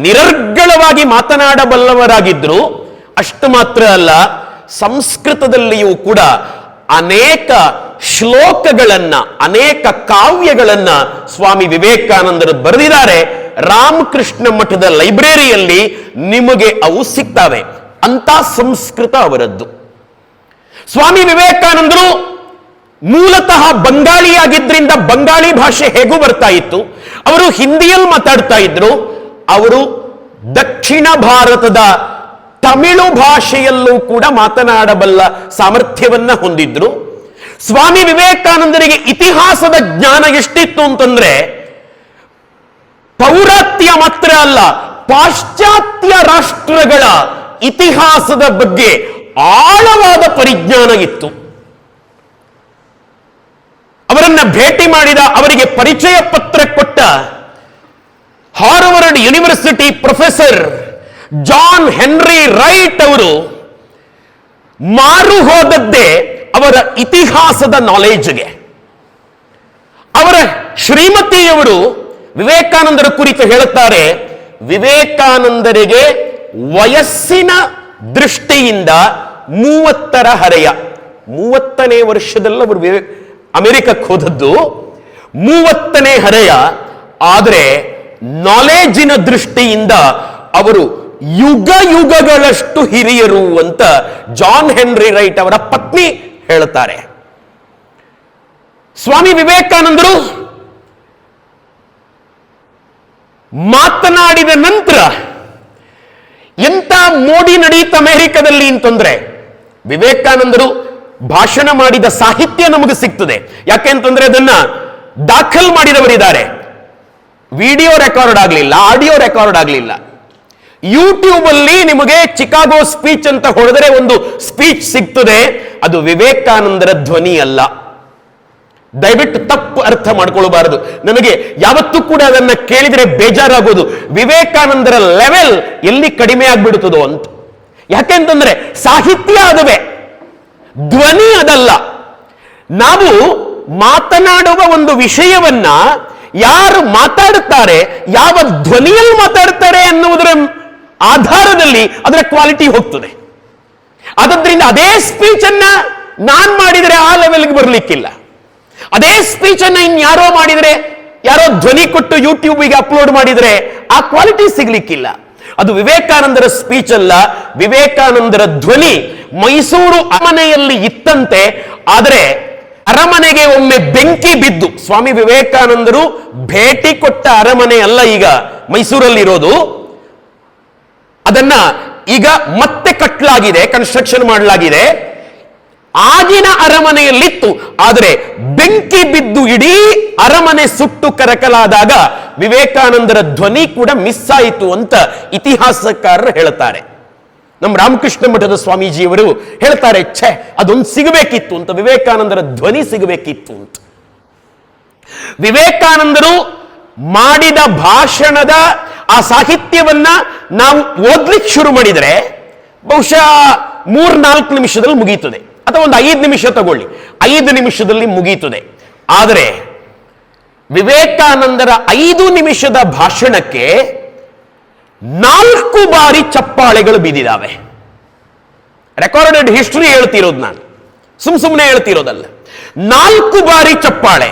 ನಿರರ್ಗಳವಾಗಿ ಮಾತನಾಡಬಲ್ಲವರಾಗಿದ್ರು. ಅಷ್ಟು ಮಾತ್ರ ಅಲ್ಲ, ಸಂಸ್ಕೃತದಲ್ಲಿಯೂ ಕೂಡ ಅನೇಕ ಶ್ಲೋಕಗಳನ್ನ, ಅನೇಕ ಕಾವ್ಯಗಳನ್ನ ಸ್ವಾಮಿ ವಿವೇಕಾನಂದರು ಬರೆದಿದ್ದಾರೆ. ರಾಮಕೃಷ್ಣ ಮಠದ ಲೈಬ್ರರಿಯಲ್ಲಿ ನಿಮಗೆ ಅವು ಸಿಗ್ತವೆ. ಅಂತ ಸಂಸ್ಕೃತ ಅವರದ್ದು. ಸ್ವಾಮಿ ವಿವೇಕಾನಂದರು ಮೂಲತಃ ಬಂಗಾಳಿಯಾಗಿದ್ರಿಂದ ಬಂಗಾಳಿ ಭಾಷೆ ಹೇಗೂ ಬರ್ತಾ ಇತ್ತು. ಅವರು ಹಿಂದಿಯಲ್ಲಿ ಮಾತಾಡ್ತಾ ಇದ್ರು. ಅವರು ದಕ್ಷಿಣ ಭಾರತದ ತಮಿಳು ಭಾಷೆಯಲ್ಲೂ ಕೂಡ ಮಾತನಾಡಬಲ್ಲ ಸಾಮರ್ಥ್ಯವನ್ನ ಹೊಂದಿದ್ರು. ಸ್ವಾಮಿ ವಿವೇಕಾನಂದರಿಗೆ ಇತಿಹಾಸದ ಜ್ಞಾನ ಎಷ್ಟಿತ್ತು ಅಂತಂದ್ರೆ, ಪೌರಾತ್ಯ ಮಾತ್ರ ಅಲ್ಲ, ಪಾಶ್ಚಾತ್ಯ ರಾಷ್ಟ್ರಗಳ ಇತಿಹಾಸದ ಬಗ್ಗೆ ಆಳವಾದ ಪರಿಜ್ಞಾನ ಇತ್ತು. ಅವರನ್ನ ಭೇಟಿ ಮಾಡಿದ, ಅವರಿಗೆ ಪರಿಚಯ ಪತ್ರ ಕೊಟ್ಟ Harvard University professor John Henry Wright ಅವರು ಮಾರು ಹೋದದ್ದೇ ಅವರ ಇತಿಹಾಸದ ನಾಲೆಜ್ಗೆ. ಅವರ ಶ್ರೀಮತಿಯವರು ವಿವೇಕಾನಂದರ ಕುರಿತು ಹೇಳುತ್ತಾರೆ, ವಿವೇಕಾನಂದರಿಗೆ ವಯಸ್ಸಿನ ದೃಷ್ಟಿಯಿಂದ 30ರ ಹರೆಯ. 30ನೇ ವರ್ಷದಲ್ಲಿ ಅವರು ಅಮೆರಿಕಕ್ಕೆ ಹೋದದ್ದು, 30ನೇ ಹರೆಯ. ಆದರೆ ನಾಲೆಜಿನ ದೃಷ್ಟಿಯಿಂದ ಅವರು ಯುಗ ಯುಗಗಳಷ್ಟು ಹಿರಿಯರು ಅಂತ ಜಾನ್ ಹೆನ್ರಿ ರೈಟ್ ಅವರ ಪತ್ನಿ ಹೇಳುತ್ತಾರೆ. ಸ್ವಾಮಿ ವಿವೇಕಾನಂದರು ಮಾತನಾಡಿದ ನಂತರ ಎಂತ ಮೋಡಿ ನಡೆಯಿತು ಅಮೆರಿಕದಲ್ಲಿ ಅಂತಂದ್ರೆ, ವಿವೇಕಾನಂದರು ಭಾಷಣ ಮಾಡಿದ ಸಾಹಿತ್ಯ ನಮಗೆ ಸಿಗ್ತದೆ. ಯಾಕೆಂತಂದ್ರೆ ಅದನ್ನ ದಾಖಲ್ ಮಾಡಿದವರಿದ್ದಾರೆ. ವಿಡಿಯೋ ರೆಕಾರ್ಡ್ ಆಗಲಿಲ್ಲ, ಆಡಿಯೋ ರೆಕಾರ್ಡ್ ಆಗಲಿಲ್ಲ. ಯೂಟ್ಯೂಬ್ ಅಲ್ಲಿ ನಿಮಗೆ ಚಿಕಾಗೋ ಸ್ಪೀಚ್ ಅಂತ ಹೊಡೆದರೆ ಒಂದು ಸ್ಪೀಚ್ ಸಿಗ್ತದೆ. ಅದು ವಿವೇಕಾನಂದರ ಧ್ವನಿ ಅಲ್ಲ. ದಯವಿಟ್ಟು ತಪ್ಪು ಅರ್ಥ ಮಾಡ್ಕೊಳ್ಬಾರದು. ನನಗೆ ಯಾವತ್ತೂ ಕೂಡ ಅದನ್ನ ಕೇಳಿದರೆ ಬೇಜಾರಾಗೋದು. ವಿವೇಕಾನಂದರ ಲೆವೆಲ್ ಎಲ್ಲಿ ಕಡಿಮೆ ಆಗ್ಬಿಡುತ್ತದೋ ಅಂತ. ಯಾಕೆಂತಂದ್ರೆ ಸಾಹಿತ್ಯ ಅದುವೇ, ಧ್ವನಿ ಅದಲ್ಲ. ನಾವು ಮಾತನಾಡುವ ಒಂದು ವಿಷಯವನ್ನ ಯಾರು ಮಾತಾಡುತ್ತಾರೆ, ಯಾವ ಧ್ವನಿಯಲ್ಲಿ ಮಾತಾಡ್ತಾರೆ ಅನ್ನುವುದರ ಆಧಾರದಲ್ಲಿ ಅದರ ಕ್ವಾಲಿಟಿ ಹೋಗ್ತದೆ. ಆದ್ದರಿಂದ ಅದೇ ಸ್ಪೀಚ್ ಅನ್ನ ನಾನ್ ಮಾಡಿದರೆ ಆ ಲೆವೆಲ್ಗೆ ಬರಲಿಕ್ಕಿಲ್ಲ. ಅದೇ ಸ್ಪೀಚ್ ಅನ್ನ ಇನ್ಯಾರೋ ಮಾಡಿದರೆ, ಯಾರೋ ಧ್ವನಿ ಕೊಟ್ಟು ಯೂಟ್ಯೂಬ್ಗೆ ಅಪ್ಲೋಡ್ ಮಾಡಿದರೆ ಆ ಕ್ವಾಲಿಟಿ ಸಿಗ್ಲಿಕ್ಕಿಲ್ಲ. ಅದು ವಿವೇಕಾನಂದರ ಸ್ಪೀಚ್ ಅಲ್ಲ, ವಿವೇಕಾನಂದರ ಧ್ವನಿ. ಮೈಸೂರು ಅರಮನೆಯಲ್ಲಿ ಇತ್ತಂತೆ, ಆದರೆ ಅರಮನೆಗೆ ಒಮ್ಮೆ ಬೆಂಕಿ ಬಿದ್ದು, ಸ್ವಾಮಿ ವಿವೇಕಾನಂದರು ಭೇಟಿ ಕೊಟ್ಟ ಅರಮನೆ ಅಲ್ಲ ಈಗ ಮೈಸೂರಲ್ಲಿರೋದು, ಅದನ್ನ ಈಗ ಮತ್ತೆ ಕಟ್ಟಲಾಗಿದೆ, ಕನ್ಸ್ಟ್ರಕ್ಷನ್ ಮಾಡಲಾಗಿದೆ. ಆಗಿನ ಅರಮನೆಯಲ್ಲಿತ್ತು, ಆದರೆ ಬೆಂಕಿ ಬಿದ್ದು ಇಡೀ ಅರಮನೆ ಸುಟ್ಟು ಕರಕಲಾದಾಗ ವಿವೇಕಾನಂದರ ಧ್ವನಿ ಕೂಡ ಮಿಸ್ ಆಯಿತು ಅಂತ ಇತಿಹಾಸಕಾರರು ಹೇಳ್ತಾರೆ. ನಮ್ಮ ರಾಮಕೃಷ್ಣ ಮಠದ ಸ್ವಾಮೀಜಿಯವರು ಹೇಳ್ತಾರೆ, ಛೆ ಅದೊಂದು ಸಿಗಬೇಕಿತ್ತು ಅಂತ, ವಿವೇಕಾನಂದರ ಧ್ವನಿ ಸಿಗಬೇಕಿತ್ತು ಅಂತ. ವಿವೇಕಾನಂದರು ಮಾಡಿದ ಭಾಷಣದ ಆ ಸಾಹಿತ್ಯವನ್ನ ನಾವು ಓದ್ಲಿಕ್ಕೆ ಶುರು ಮಾಡಿದರೆ ಬಹುಶಃ 3-4 ನಿಮಿಷದಲ್ಲಿ ಮುಗೀತದೆ, ಅಥವಾ ಒಂದು 5 ನಿಮಿಷ ತಗೊಳ್ಳಿ, 5 ನಿಮಿಷದಲ್ಲಿ ಮುಗೀತದೆ. ಆದರೆ ವಿವೇಕಾನಂದರ 5 ನಿಮಿಷದ ಭಾಷಣಕ್ಕೆ 4 ಬಾರಿ ಚಪ್ಪಾಳೆಗಳು ಬಿದ್ದಿದ್ದಾವೆ. ರೆಕಾರ್ಡೆಡ್ ಹಿಸ್ಟರಿ ಹೇಳ್ತಿರೋದು ನಾನು, ಸುಮ್ಮನೆ ಹೇಳ್ತಿರೋದಲ್ಲ. 4 ಬಾರಿ ಚಪ್ಪಾಳೆ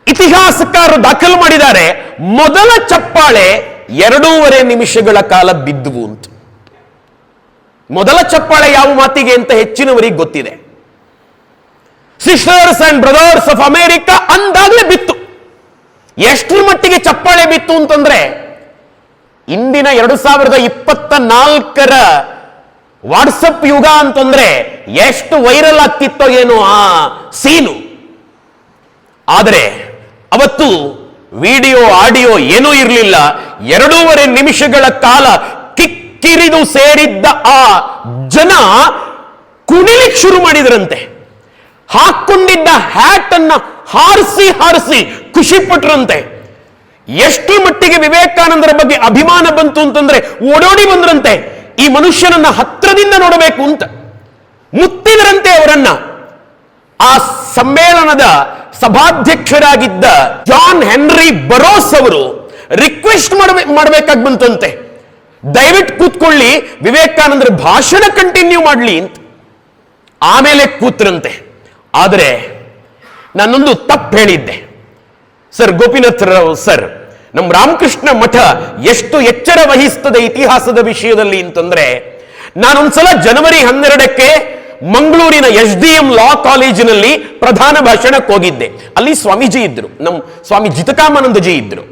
ಇತಿಹಾಸಕಾರರು ದಾಖಲು ಮಾಡಿದ್ದಾರೆ. ಮೊದಲ ಚಪ್ಪಾಳೆ 2.5 ನಿಮಿಷಗಳ ಕಾಲ ಬಿದ್ದುವು ಅಂತ. ಮೊದಲ ಚಪ್ಪಾಳೆ ಯಾವ ಮಾತಿಗೆ ಅಂತ ಹೆಚ್ಚಿನವರಿಗೆ ಗೊತ್ತಿದೆ. Sisters and brothers of America ಅಂದಾಗಲೇ ಬಿತ್ತು. ಎಷ್ಟರ ಮಟ್ಟಿಗೆ ಚಪ್ಪಾಳೆ ಬಿತ್ತು ಅಂತಂದ್ರೆ, ಇಂದಿನ 2024 ವಾಟ್ಸಪ್ ಯುಗ ಅಂತಂದ್ರೆ ಎಷ್ಟು ವೈರಲ್ ಆಗ್ತಿತ್ತೋ ಏನೋ ಆ ಸೀನು. ಆದರೆ ಅವತ್ತು ವಿಡಿಯೋ ಆಡಿಯೋ ಏನೂ ಇರಲಿಲ್ಲ. 2.5 ನಿಮಿಷಗಳ ಕಾಲ ಕಿರಿದು ಸೇರಿದ್ದ ಆ ಜನ ಕುಣಿಲಿಕ್ಕೆ ಶುರು ಮಾಡಿದ್ರಂತೆ. ಹಾಕೊಂಡಿದ್ದ ಹ್ಯಾಟ್ ಅನ್ನ ಹಾರಿಸಿ ಹಾರಿಸಿ ಖುಷಿ ಪಟ್ರಂತೆ. ಎಷ್ಟು ಮಟ್ಟಿಗೆ ವಿವೇಕಾನಂದರ ಬಗ್ಗೆ ಅಭಿಮಾನ ಬಂತು ಅಂತಂದ್ರೆ ಓಡೋಡಿ ಬಂದ್ರಂತೆ, ಈ ಮನುಷ್ಯನನ್ನ ಹತ್ರದಿಂದ ನೋಡಬೇಕು ಅಂತ. ಮುತ್ತಿದರಂತೆ ಅವರನ್ನ. ಆ ಸಮ್ಮೇಳನದ ಸಭಾಧ್ಯಕ್ಷರಾಗಿದ್ದ ಜಾನ್ ಹೆನ್ರಿ ಬರೋಸ್ ಅವರು ರಿಕ್ವೆಸ್ಟ್ ಮಾಡಬೇಕಾಗಿ ಬಂತಂತೆ, ದಯವಿಟ್ಟು ಕೂತ್ಕೊಳ್ಳಿ, ವಿವೇಕಾನಂದರ ಭಾಷಣ ಕಂಟಿನ್ಯೂ ಮಾಡಲಿ ಅಂತ. ಆಮೇಲೆ ಕೂತ್ರಂತೆ. ಆದರೆ ನಾನೊಂದು ತಪ್ಪು ಹೇಳಿದ್ದೆ. ಸರ್ ಗೋಪಿನಾಥ್ ರಾವ್ ಸರ್, ನಮ್ಮ ರಾಮಕೃಷ್ಣ ಮಠ ಎಷ್ಟು ಎಚ್ಚರ ವಹಿಸ್ತದೆ ಇತಿಹಾಸದ ವಿಷಯದಲ್ಲಿ ಅಂತಂದ್ರೆ, ನಾನೊಂದ್ಸಲ ಜನವರಿ 12ಕ್ಕೆ ಮಂಗಳೂರಿನ SDM ಲಾ ಕಾಲೇಜಿನಲ್ಲಿ ಪ್ರಧಾನ ಭಾಷಣಕ್ಕೆ ಹೋಗಿದ್ದೆ. ಅಲ್ಲಿ ಸ್ವಾಮೀಜಿ ಇದ್ರು, ನಮ್ಮ ಸ್ವಾಮಿ ಜಿತಕಾಮಾನಂದಜಿ ಇದ್ರು.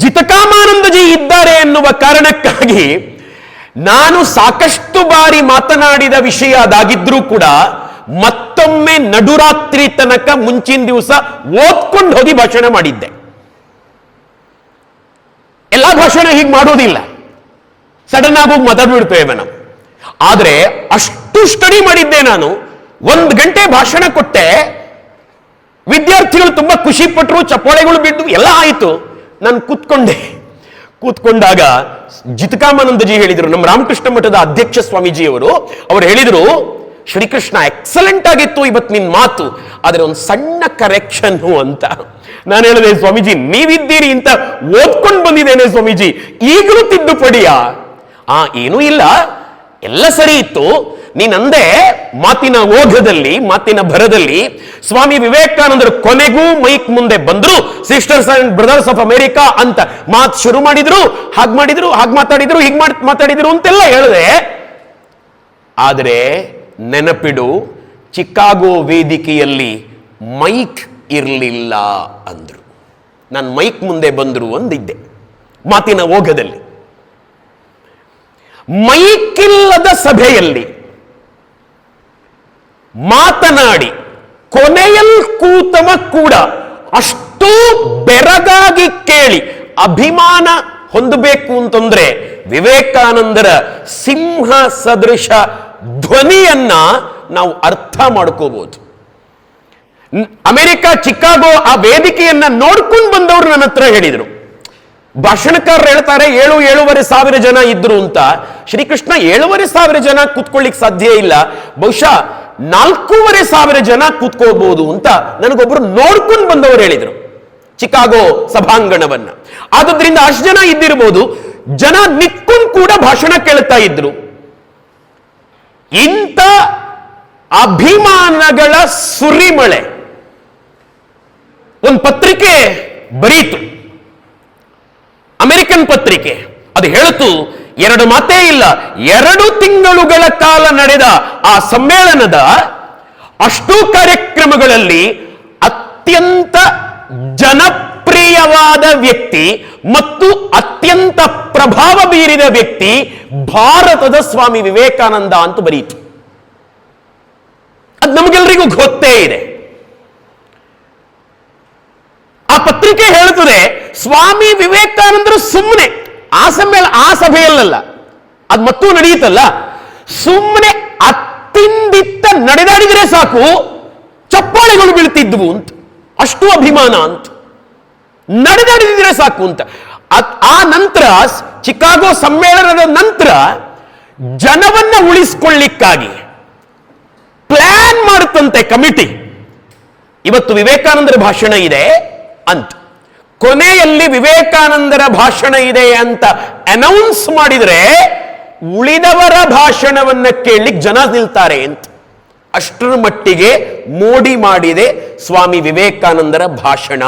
ಜಿತಕಾಮಾನಂದಜಿ ಇದ್ದಾರೆ ಎನ್ನುವ ಕಾರಣಕ್ಕಾಗಿ ನಾನು ಸಾಕಷ್ಟು ಬಾರಿ ಮಾತನಾಡಿದ ವಿಷಯ ಅದಾಗಿದ್ರೂ ಕೂಡ ಮತ್ತೊಮ್ಮೆ ನಡುರಾತ್ರಿ ತನಕ ಮುಂಚಿನ ದಿವಸ ಓದ್ಕೊಂಡು ಹೋಗಿ ಭಾಷಣ ಮಾಡಿದ್ದೆ. ಎಲ್ಲ ಭಾಷಣ ಹೀಗೆ ಮಾಡೋದಿಲ್ಲ, ಸಡನ್ ಆಗಿ ಹೋಗಿ ಮಾತಾಡ್ಬಿಡ್ತೇವೆ ನಾವು. ಆದರೆ ಅಷ್ಟು ಸ್ಟಡಿ ಮಾಡಿದ್ದೆ ನಾನು. 1 ಗಂಟೆ ಭಾಷಣ ಕೊಟ್ಟೆ, ವಿದ್ಯಾರ್ಥಿಗಳು ತುಂಬಾ ಖುಷಿ ಪಟ್ಟರು, ಚಪ್ಪಾಳೆಗಳು ಬಿದ್ದು ಎಲ್ಲ ಆಯಿತು. ನಾನು ಕೂತ್ಕೊಂಡಾಗ ಜಿತಕಾಮಾನಂದಜಿ ಹೇಳಿದರು, ನಮ್ಮ ರಾಮಕೃಷ್ಣ ಮಠದ ಅಧ್ಯಕ್ಷ ಸ್ವಾಮೀಜಿಯವರು, ಅವರು ಹೇಳಿದರು, ಶ್ರೀಕೃಷ್ಣ ಎಕ್ಸಲೆಂಟ್ ಆಗಿತ್ತು ಇವತ್ತು ನಿನ್ನ ಮಾತು, ಆದರೆ ಒಂದು ಸಣ್ಣ ಕರೆಕ್ಷನ್ ಅಂತ. ನಾನು ಹೇಳಿದೆ, ಸ್ವಾಮೀಜಿ ನೀವಿದ್ದೀರಿ ಅಂತ ಓದ್ಕೊಂಡು ಬಂದಿದ್ದೇನೆ ಸ್ವಾಮೀಜಿ, ಈಗಲೂ ತಿದ್ದುಪಡಿಯಾ? ಏನೂ ಇಲ್ಲ, ಎಲ್ಲ ಸರಿ ಇತ್ತು. ನೀನಂದೆ ಮಾತಿನ ಓಘದಲ್ಲಿ, ಮಾತಿನ ಭರದಲ್ಲಿ ಸ್ವಾಮಿ ವಿವೇಕಾನಂದರು ಕೊನೆಗೂ ಮೈಕ್ ಮುಂದೆ ಬಂದ್ರು, sisters and brothers of America ಅಂತ ಮಾತು ಶುರು ಮಾಡಿದ್ರು, ಹಾಗೆ ಮಾಡಿದ್ರು, ಹಾಗೆ ಮಾತಾಡಿದ್ರು, ಹೀಗೆ ಮಾತಾಡಿದ್ರು ಅಂತೆಲ್ಲ ಹೇಳಿದೆ. ಆದರೆ ನೆನಪಿಡು, ಚಿಕಾಗೋ ವೇದಿಕೆಯಲ್ಲಿ ಮೈಕ್ ಇರಲಿಲ್ಲ ಅಂದ್ರು. ನಾನು ಮೈಕ್ ಮುಂದೆ ಬಂದ್ರು ಅಂದಿದ್ದೆ ಮಾತಿನ ಓಘದಲ್ಲಿ. ಮೈಕ್ ಇಲ್ಲದ ಸಭೆಯಲ್ಲಿ ಮಾತನಾಡಿ ಕೊನೆಯಲ್ಲಿ ಕೂತವ ಕೂಡ ಅಷ್ಟು ಬೆರಗಾಗಿ ಕೇಳಿ ಅಭಿಮಾನ ಹೊಂದಬೇಕು ಅಂತಂದ್ರೆ ವಿವೇಕಾನಂದರ ಸಿಂಹ ಸದೃಶ ಧ್ವನಿಯನ್ನ ನಾವು ಅರ್ಥ ಮಾಡ್ಕೋಬಹುದು. ಅಮೆರಿಕ ಚಿಕಾಗೋ ಆ ವೇದಿಕೆಯನ್ನ ನೋಡ್ಕೊಂಡು ಬಂದವರು ನನ್ನ ಹತ್ರ ಹೇಳಿದರು. ಭಾಷಣಕಾರರು ಹೇಳ್ತಾರೆ 7,500 ಜನ ಇದ್ರು ಅಂತ. ಶ್ರೀಕೃಷ್ಣ 7,500 ಜನ ಕೂತ್ಕೊಳ್ಳಿಕ್ ಸಾಧ್ಯ ಇಲ್ಲ, ಬಹುಶಃ 4,500 ಜನ ಕೂತ್ಕೋಬಹುದು ಅಂತ ನನಗೊಬ್ರು ನೋಡ್ಕೊಂಡು ಬಂದವರು ಹೇಳಿದ್ರು ಚಿಕಾಗೋ ಸಭಾಂಗಣವನ್ನ. ಆದ್ರಿಂದ ಅಷ್ಟು ಜನ ಇದ್ದಿರಬಹುದು, ಜನ ನಿತ್ಕೊಂಡು ಕೂಡ ಭಾಷಣ ಕೇಳ್ತಾ ಇದ್ರು. ಇಂಥ ಅಭಿಮಾನಗಳ ಸುರಿಮಳೆ ಒಂದು ಪತ್ರಿಕೆ ಬರೀತು, ಅಮೆರಿಕನ್ ಪತ್ರಿಕೆ. ಅದು ಹೇಳಿತು, 2 ಮಾತೇ ಇಲ್ಲ, 2 ತಿಂಗಳುಗಳ ಕಾಲ ನಡೆದ ಆ ಸಮ್ಮೇಳನದ ಅಷ್ಟೂ ಕಾರ್ಯಕ್ರಮಗಳಲ್ಲಿ ಅತ್ಯಂತ ಜನಪ್ರಿಯವಾದ ವ್ಯಕ್ತಿ ಮತ್ತು ಅತ್ಯಂತ ಪ್ರಭಾವ ಬೀರಿದ ವ್ಯಕ್ತಿ ಭಾರತದ ಸ್ವಾಮಿ ವಿವೇಕಾನಂದ ಅಂತ ಬರೀತು. ಅದು ನಮಗೆಲ್ಲರಿಗೂ ಗೊತ್ತೇ ಇದೆ. ಆ ಪತ್ರಿಕೆ ಹೇಳುತ್ತದೆ, ಸ್ವಾಮಿ ವಿವೇಕಾನಂದರು ಸುಮ್ಮನೆ ಆ ಸಭೆಯಲ್ಲ, ಅದು ಮತ್ತೂ ನಡೆಯುತ್ತಲ್ಲ, ಸುಮ್ಮನೆ ಅತ್ತಿಂದಿತ್ತ ನಡೆದಾಡಿದರೆ ಸಾಕು ಚಪ್ಪಾಳೆಗಳು ಬೀಳ್ತಿದ್ವು ಅಂತ, ಅಷ್ಟು ಅಭಿಮಾನ ಅಂತ, ನಡೆದಾಡಿದ್ರೆ ಸಾಕು ಅಂತ. ಆ ನಂತರ ಚಿಕಾಗೋ ಸಮ್ಮೇಳನದ ನಂತರ ಜನವನ್ನ ಉಳಿಸಿಕೊಳ್ಳಿಕ್ಕಾಗಿ ಪ್ಲಾನ್ ಮಾಡುತ್ತಂತೆ ಕಮಿಟಿ, ಇವತ್ತು ವಿವೇಕಾನಂದರ ಭಾಷಣ ಇದೆ ಅಂತ. ಕೊನೆಯಲ್ಲಿ ವಿವೇಕಾನಂದರ ಭಾಷಣ ಇದೆ ಅಂತ ಅನೌನ್ಸ್ ಮಾಡಿದ್ರೆ ಉಳಿದವರ ಭಾಷಣವನ್ನ ಕೇಳಲಿಕ್ಕೆ ಜನ ನಿಲ್ತಾರೆ ಅಂತ. ಅಷ್ಟರ ಮಟ್ಟಿಗೆ ಮೋಡಿ ಮಾಡಿದೆ ಸ್ವಾಮಿ ವಿವೇಕಾನಂದರ ಭಾಷಣ.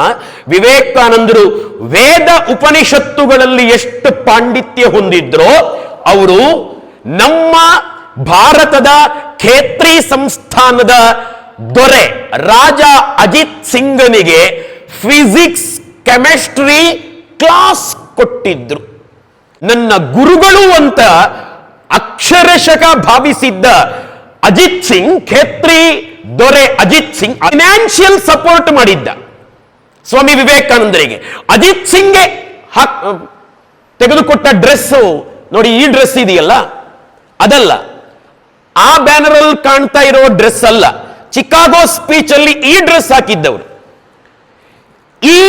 ವಿವೇಕಾನಂದರು ವೇದ ಉಪನಿಷತ್ತುಗಳಲ್ಲಿ ಎಷ್ಟು ಪಾಂಡಿತ್ಯ ಹೊಂದಿದ್ರೋ ಅವರು ನಮ್ಮ ಭಾರತದ ಖೇತ್ರಿ ಸಂಸ್ಥಾನದ ದೊರೆ ರಾಜ ಅಜಿತ್ ಸಿಂಗನಿಗೆ ಫಿಸಿಕ್ಸ್ ಕೆಮಿಸ್ಟ್ರಿ ಕ್ಲಾಸ್ ಕೊಟ್ಟಿದ್ರು. ನನ್ನ ಗುರುಗಳು ಅಂತ ಅಕ್ಷರಶಃ ಭಾವಿಸಿದ್ದ ಅಜಿತ್ ಸಿಂಗ್, ಖೇತ್ರಿ ದೊರೆ ಅಜಿತ್ ಸಿಂಗ್ ಫೈನಾನ್ಷಿಯಲ್ ಸಪೋರ್ಟ್ ಮಾಡಿದ್ದ ಸ್ವಾಮಿ ವಿವೇಕಾನಂದರಿಗೆ. ಅಜಿತ್ ಸಿಂಗ್ಗೆ ತೆಗೆದುಕೊಟ್ಟ ಡ್ರೆಸ್ ನೋಡಿ, ಈ ಡ್ರೆಸ್ ಇದೆಯಲ್ಲ ಅದಲ್ಲ, ಆ ಬ್ಯಾನರ್ ಅಲ್ಲಿ ಕಾಣ್ತಾ ಇರೋ ಡ್ರೆಸ್ ಅಲ್ಲ, ಚಿಕಾಗೋ ಸ್ಪೀಚ್ ಅಲ್ಲಿ ಈ ಡ್ರೆಸ್ ಹಾಕಿದ್ದವರು. ಈ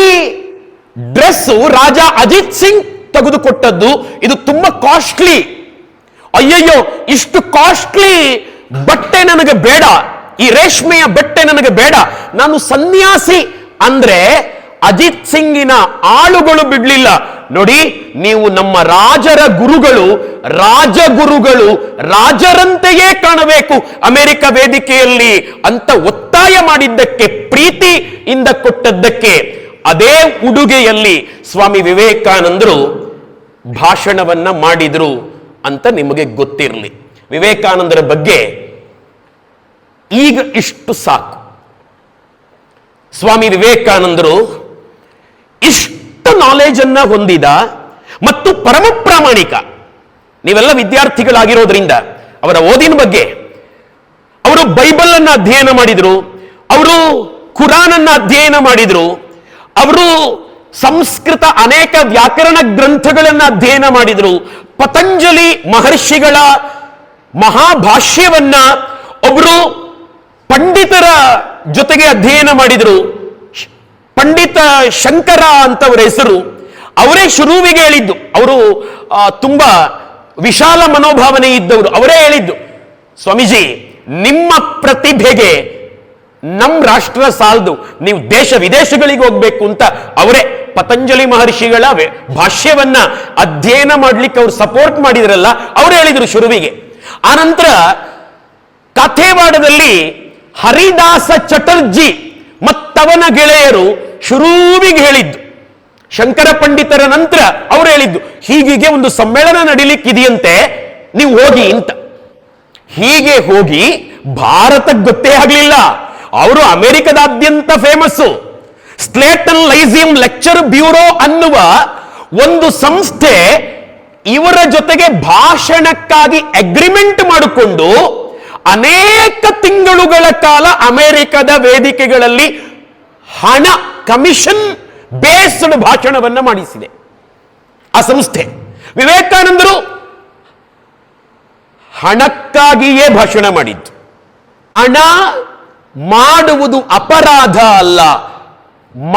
ಡ್ರೆಸ್ ರಾಜ ಅಜಿತ್ ಸಿಂಗ್ ತೆಗೆದುಕೊಟ್ಟದ್ದು. ಇದು ತುಂಬಾ ಕಾಸ್ಟ್ಲಿ. ಅಯ್ಯಯ್ಯೋ, ಇಷ್ಟು ಕಾಸ್ಟ್ಲಿ ಬಟ್ಟೆ ನನಗೆ ಬೇಡ, ಈ ರೇಷ್ಮೆಯ ಬಟ್ಟೆ ನನಗೆ ಬೇಡ, ನಾನು ಸನ್ಯಾಸಿ ಅಂದ್ರೆ ಅಜಿತ್ ಸಿಂಗಿನ ಆಳುಗಳು ಬಿಡ್ಲಿಲ್ಲ. ನೋಡಿ, ನೀವು ನಮ್ಮ ರಾಜರ ಗುರುಗಳು, ರಾಜಗುರುಗಳು, ರಾಜರಂತೆಯೇ ಕಾಣಬೇಕು ಅಮೆರಿಕ ವೇದಿಕೆಯಲ್ಲಿ ಅಂತ ಒತ್ತಾಯ ಮಾಡಿದ್ದಕ್ಕೆ, ಪ್ರೀತಿಯಿಂದ ಕೊಟ್ಟದ್ದಕ್ಕೆ ಅದೇ ಉಡುಗೆಯಲ್ಲಿ ಸ್ವಾಮಿ ವಿವೇಕಾನಂದರು ಭಾಷಣವನ್ನ ಮಾಡಿದ್ರು ಅಂತ ನಿಮಗೆ ಗೊತ್ತಿರಲಿ. ವಿವೇಕಾನಂದರ ಬಗ್ಗೆ ಈಗ ಇಷ್ಟು ಸಾಕು. ಸ್ವಾಮಿ ವಿವೇಕಾನಂದರು ಇಷ್ಟು ನಾಲೆಜ್ ಅನ್ನ ಹೊಂದಿದ ಮತ್ತು ಪರಮ ಪ್ರಾಮಾಣಿಕ. ನೀವೆಲ್ಲ ವಿದ್ಯಾರ್ಥಿಗಳಾಗಿರೋದ್ರಿಂದ ಅವರ ಓದಿನ ಬಗ್ಗೆ, ಅವರು ಬೈಬಲ್ ಅನ್ನ ಅಧ್ಯಯನ ಮಾಡಿದ್ರು, ಅವರು ಕುರಾನ್ ಅನ್ನ ಅಧ್ಯಯನ ಮಾಡಿದ್ರು, ಅವರು ಸಂಸ್ಕೃತ ಅನೇಕ ವ್ಯಾಕರಣ ಗ್ರಂಥಗಳನ್ನು ಅಧ್ಯಯನ ಮಾಡಿದ್ರು, ಪತಂಜಲಿ ಮಹರ್ಷಿಗಳ ಮಹಾಭಾಷ್ಯವನ್ನ ಒಬ್ಬರು ಪಂಡಿತರ ಜೊತೆಗೆ ಅಧ್ಯಯನ ಮಾಡಿದ್ರು. ಪಂಡಿತ ಶಂಕರ ಅಂತವರ ಹೆಸರು. ಅವರೇ ಶುರುವಿಗೆ ಹೇಳಿದ್ದು, ಅವರು ತುಂಬಾ ವಿಶಾಲ ಮನೋಭಾವನೆ ಇದ್ದವರು. ಅವರೇ ಹೇಳಿದ್ದು, ಸ್ವಾಮೀಜಿ ನಿಮ್ಮ ಪ್ರತಿಭೆಗೆ ನಮ್ಮ ರಾಷ್ಟ್ರ ಸಾಲದು, ನೀವು ದೇಶ ವಿದೇಶಗಳಿಗೆ ಹೋಗ್ಬೇಕು ಅಂತ ಅವರೇ ಪತಂಜಲಿ ಮಹರ್ಷಿಗಳ ಭಾಷ್ಯವನ್ನ ಅಧ್ಯಯನ ಮಾಡ್ಲಿಕ್ಕೆ ಅವ್ರು ಸಪೋರ್ಟ್ ಮಾಡಿದ್ರಲ್ಲ, ಅವ್ರು ಹೇಳಿದ್ರು ಶುರುವಿಗೆ. ಆನಂತರ ಕಾಥೇವಾಡದಲ್ಲಿ ಹರಿದಾಸ ಚಟರ್ಜಿ ಮತ್ತವನ ಗೆಳೆಯರು ಶುರುವಿಗೆ ಹೇಳಿದ್ದು. ಶಂಕರ ಪಂಡಿತರ ನಂತರ ಅವರು ಹೇಳಿದ್ದು, ಹೀಗೆ ಒಂದು ಸಮ್ಮೇಳನ ನಡೀಲಿಕ್ಕಿದೆಯಂತೆ, ನೀವು ಹೋಗಿ ಅಂತ. ಹೀಗೆ ಹೋಗಿ ಭಾರತಕ್ಕೆ ಗೊತ್ತೇ ಆಗಲಿಲ್ಲ. ಅವರು ಅಮೆರಿಕದಾದ್ಯಂತ ಫೇಮಸ್ಸು. ಸ್ಲೇಟನ್ ಲೈಸಿಯಂ ಲೆಕ್ಚರ್ ಬ್ಯೂರೋ ಅನ್ನುವ ಒಂದು ಸಂಸ್ಥೆ ಇವರ ಜೊತೆಗೆ ಭಾಷಣಕ್ಕಾಗಿ ಅಗ್ರಿಮೆಂಟ್ ಮಾಡಿಕೊಂಡು ಅನೇಕ ತಿಂಗಳುಗಳ ಕಾಲ ಅಮೆರಿಕದ ವೇದಿಕೆಗಳಲ್ಲಿ ಹಣ ಕಮಿಷನ್ ಬೇಸ್ಡ್ ಭಾಷಣವನ್ನ ಮಾಡಿಸಿದೆ ಆ ಸಂಸ್ಥೆ. ವಿವೇಕಾನಂದರು ಹಣಕ್ಕಾಗಿಯೇ ಭಾಷಣ ಮಾಡಿದ್ದು. ಹಣ ಮಾಡುವುದು ಅಪರಾಧ ಅಲ್ಲ,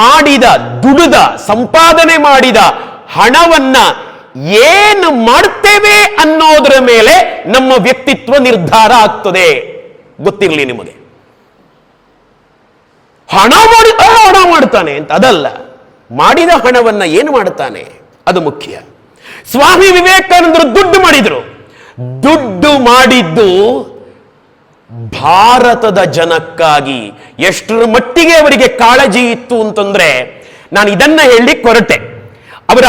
ಮಾಡಿದ ದುಡಿದ ಸಂಪಾದನೆ ಮಾಡಿದ ಹಣವನ್ನ ಏನು ಮಾಡ್ತೇವೆ ಅನ್ನೋದರ ಮೇಲೆ ನಮ್ಮ ವ್ಯಕ್ತಿತ್ವ ನಿರ್ಧಾರ ಆಗ್ತದೆ. ಗೊತ್ತಿರಲಿ ನಿಮಗೆ. ಹಣ ಮಾಡ್ತಾನೆ ಅಂತ ಅದಲ್ಲ, ಮಾಡಿದ ಹಣವನ್ನ ಏನು ಮಾಡ್ತಾನೆ ಅದು ಮುಖ್ಯ. ಸ್ವಾಮಿ ವಿವೇಕಾನಂದರು ದುಡ್ಡು ಮಾಡಿದ್ರು. ದುಡ್ಡು ಮಾಡಿದ್ದು ಭಾರತದ ಜನಕ್ಕಾಗಿ. ಎಷ್ಟರ ಮಟ್ಟಿಗೆ ಅವರಿಗೆ ಕಾಳಜಿ ಇತ್ತು ಅಂತಂದ್ರೆ, ನಾನು ಇದನ್ನ ಹೇಳಿ ಹೊರಟೆ. ಅವರ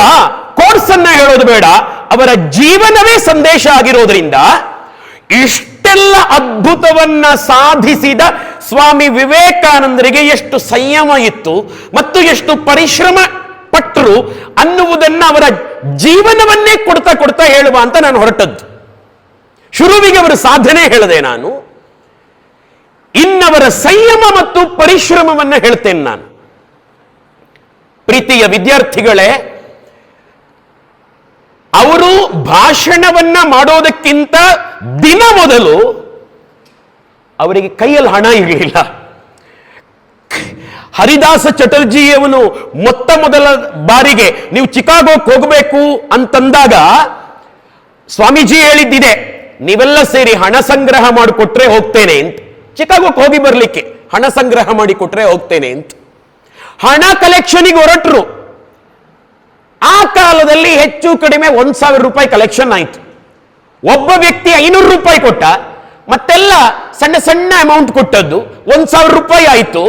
ಕೋರ್ಸ್ ಅನ್ನ ಹೇಳೋದು ಬೇಡ, ಅವರ ಜೀವನವೇ ಸಂದೇಶ ಆಗಿರೋದ್ರಿಂದ ಇಷ್ಟೆಲ್ಲ ಅದ್ಭುತವನ್ನ ಸಾಧಿಸಿದ ಸ್ವಾಮಿ ವಿವೇಕಾನಂದರಿಗೆ ಎಷ್ಟು ಸಂಯಮ ಇತ್ತು ಮತ್ತು ಎಷ್ಟು ಪರಿಶ್ರಮ ಪಟ್ಟರು ಅನ್ನುವುದನ್ನ ಅವರ ಜೀವನವನ್ನೇ ಕೊಡ್ತಾ ಕೊಡ್ತಾ ಹೇಳುವ ಅಂತ ನಾನು ಹೊರಟದ್ದು. ಶುರುವಿಗೆ ಅವರ ಸಾಧನೆ ಹೇಳಿದೆ ನಾನು, ಇನ್ನವರ ಸಂಯಮ ಮತ್ತು ಪರಿಶ್ರಮವನ್ನ ಹೇಳ್ತೇನೆ ನಾನು. ಪ್ರೀತಿಯ ವಿದ್ಯಾರ್ಥಿಗಳೇ, ಅವರು ಭಾಷಣವನ್ನ ಮಾಡೋದಕ್ಕಿಂತ ದಿನ ಮೊದಲು ಅವರಿಗೆ ಕೈಯಲ್ಲಿ ಹಣ ಇರಲಿಲ್ಲ. ಹರಿದಾಸ ಚಟರ್ಜಿಯವನು ಮೊದಲ ಬಾರಿಗೆ ನೀವು ಚಿಕಾಗೋಕ್ಕೆ ಹೋಗಬೇಕು ಅಂತಂದಾಗ ಸ್ವಾಮೀಜಿ ಹೇಳಿದ್ದಿದೆ, ನೀವೆಲ್ಲ ಸೇರಿ ಹಣ ಸಂಗ್ರಹ ಮಾಡಿಕೊಟ್ರೆ ಹೋಗ್ತೇನೆ ಅಂತ. ಚಿಕಾಗೋಕ್ಕೆ ಹೋಗಿ ಬರ್ಲಿಕ್ಕೆ ಹಣ ಸಂಗ್ರಹ ಮಾಡಿ ಕೊಟ್ರೆ ಹೋಗ್ತೇನೆ ಅಂತ ಹಣ ಕಲೆಕ್ಷನ್ಗೆ ಹೊರಟರು. ಆ ಕಾಲದಲ್ಲಿ ಹೆಚ್ಚು ಕಡಿಮೆ 1,000 ರೂಪಾಯಿ ಕಲೆಕ್ಷನ್ ಆಯಿತು. ಒಬ್ಬ ವ್ಯಕ್ತಿ 500 ರೂಪಾಯಿ ಕೊಟ್ಟ, ಮತ್ತೆಲ್ಲ ಸಣ್ಣ ಸಣ್ಣ ಅಮೌಂಟ್ ಕೊಟ್ಟದ್ದು 1,000 ರೂಪಾಯಿ ಆಯಿತು.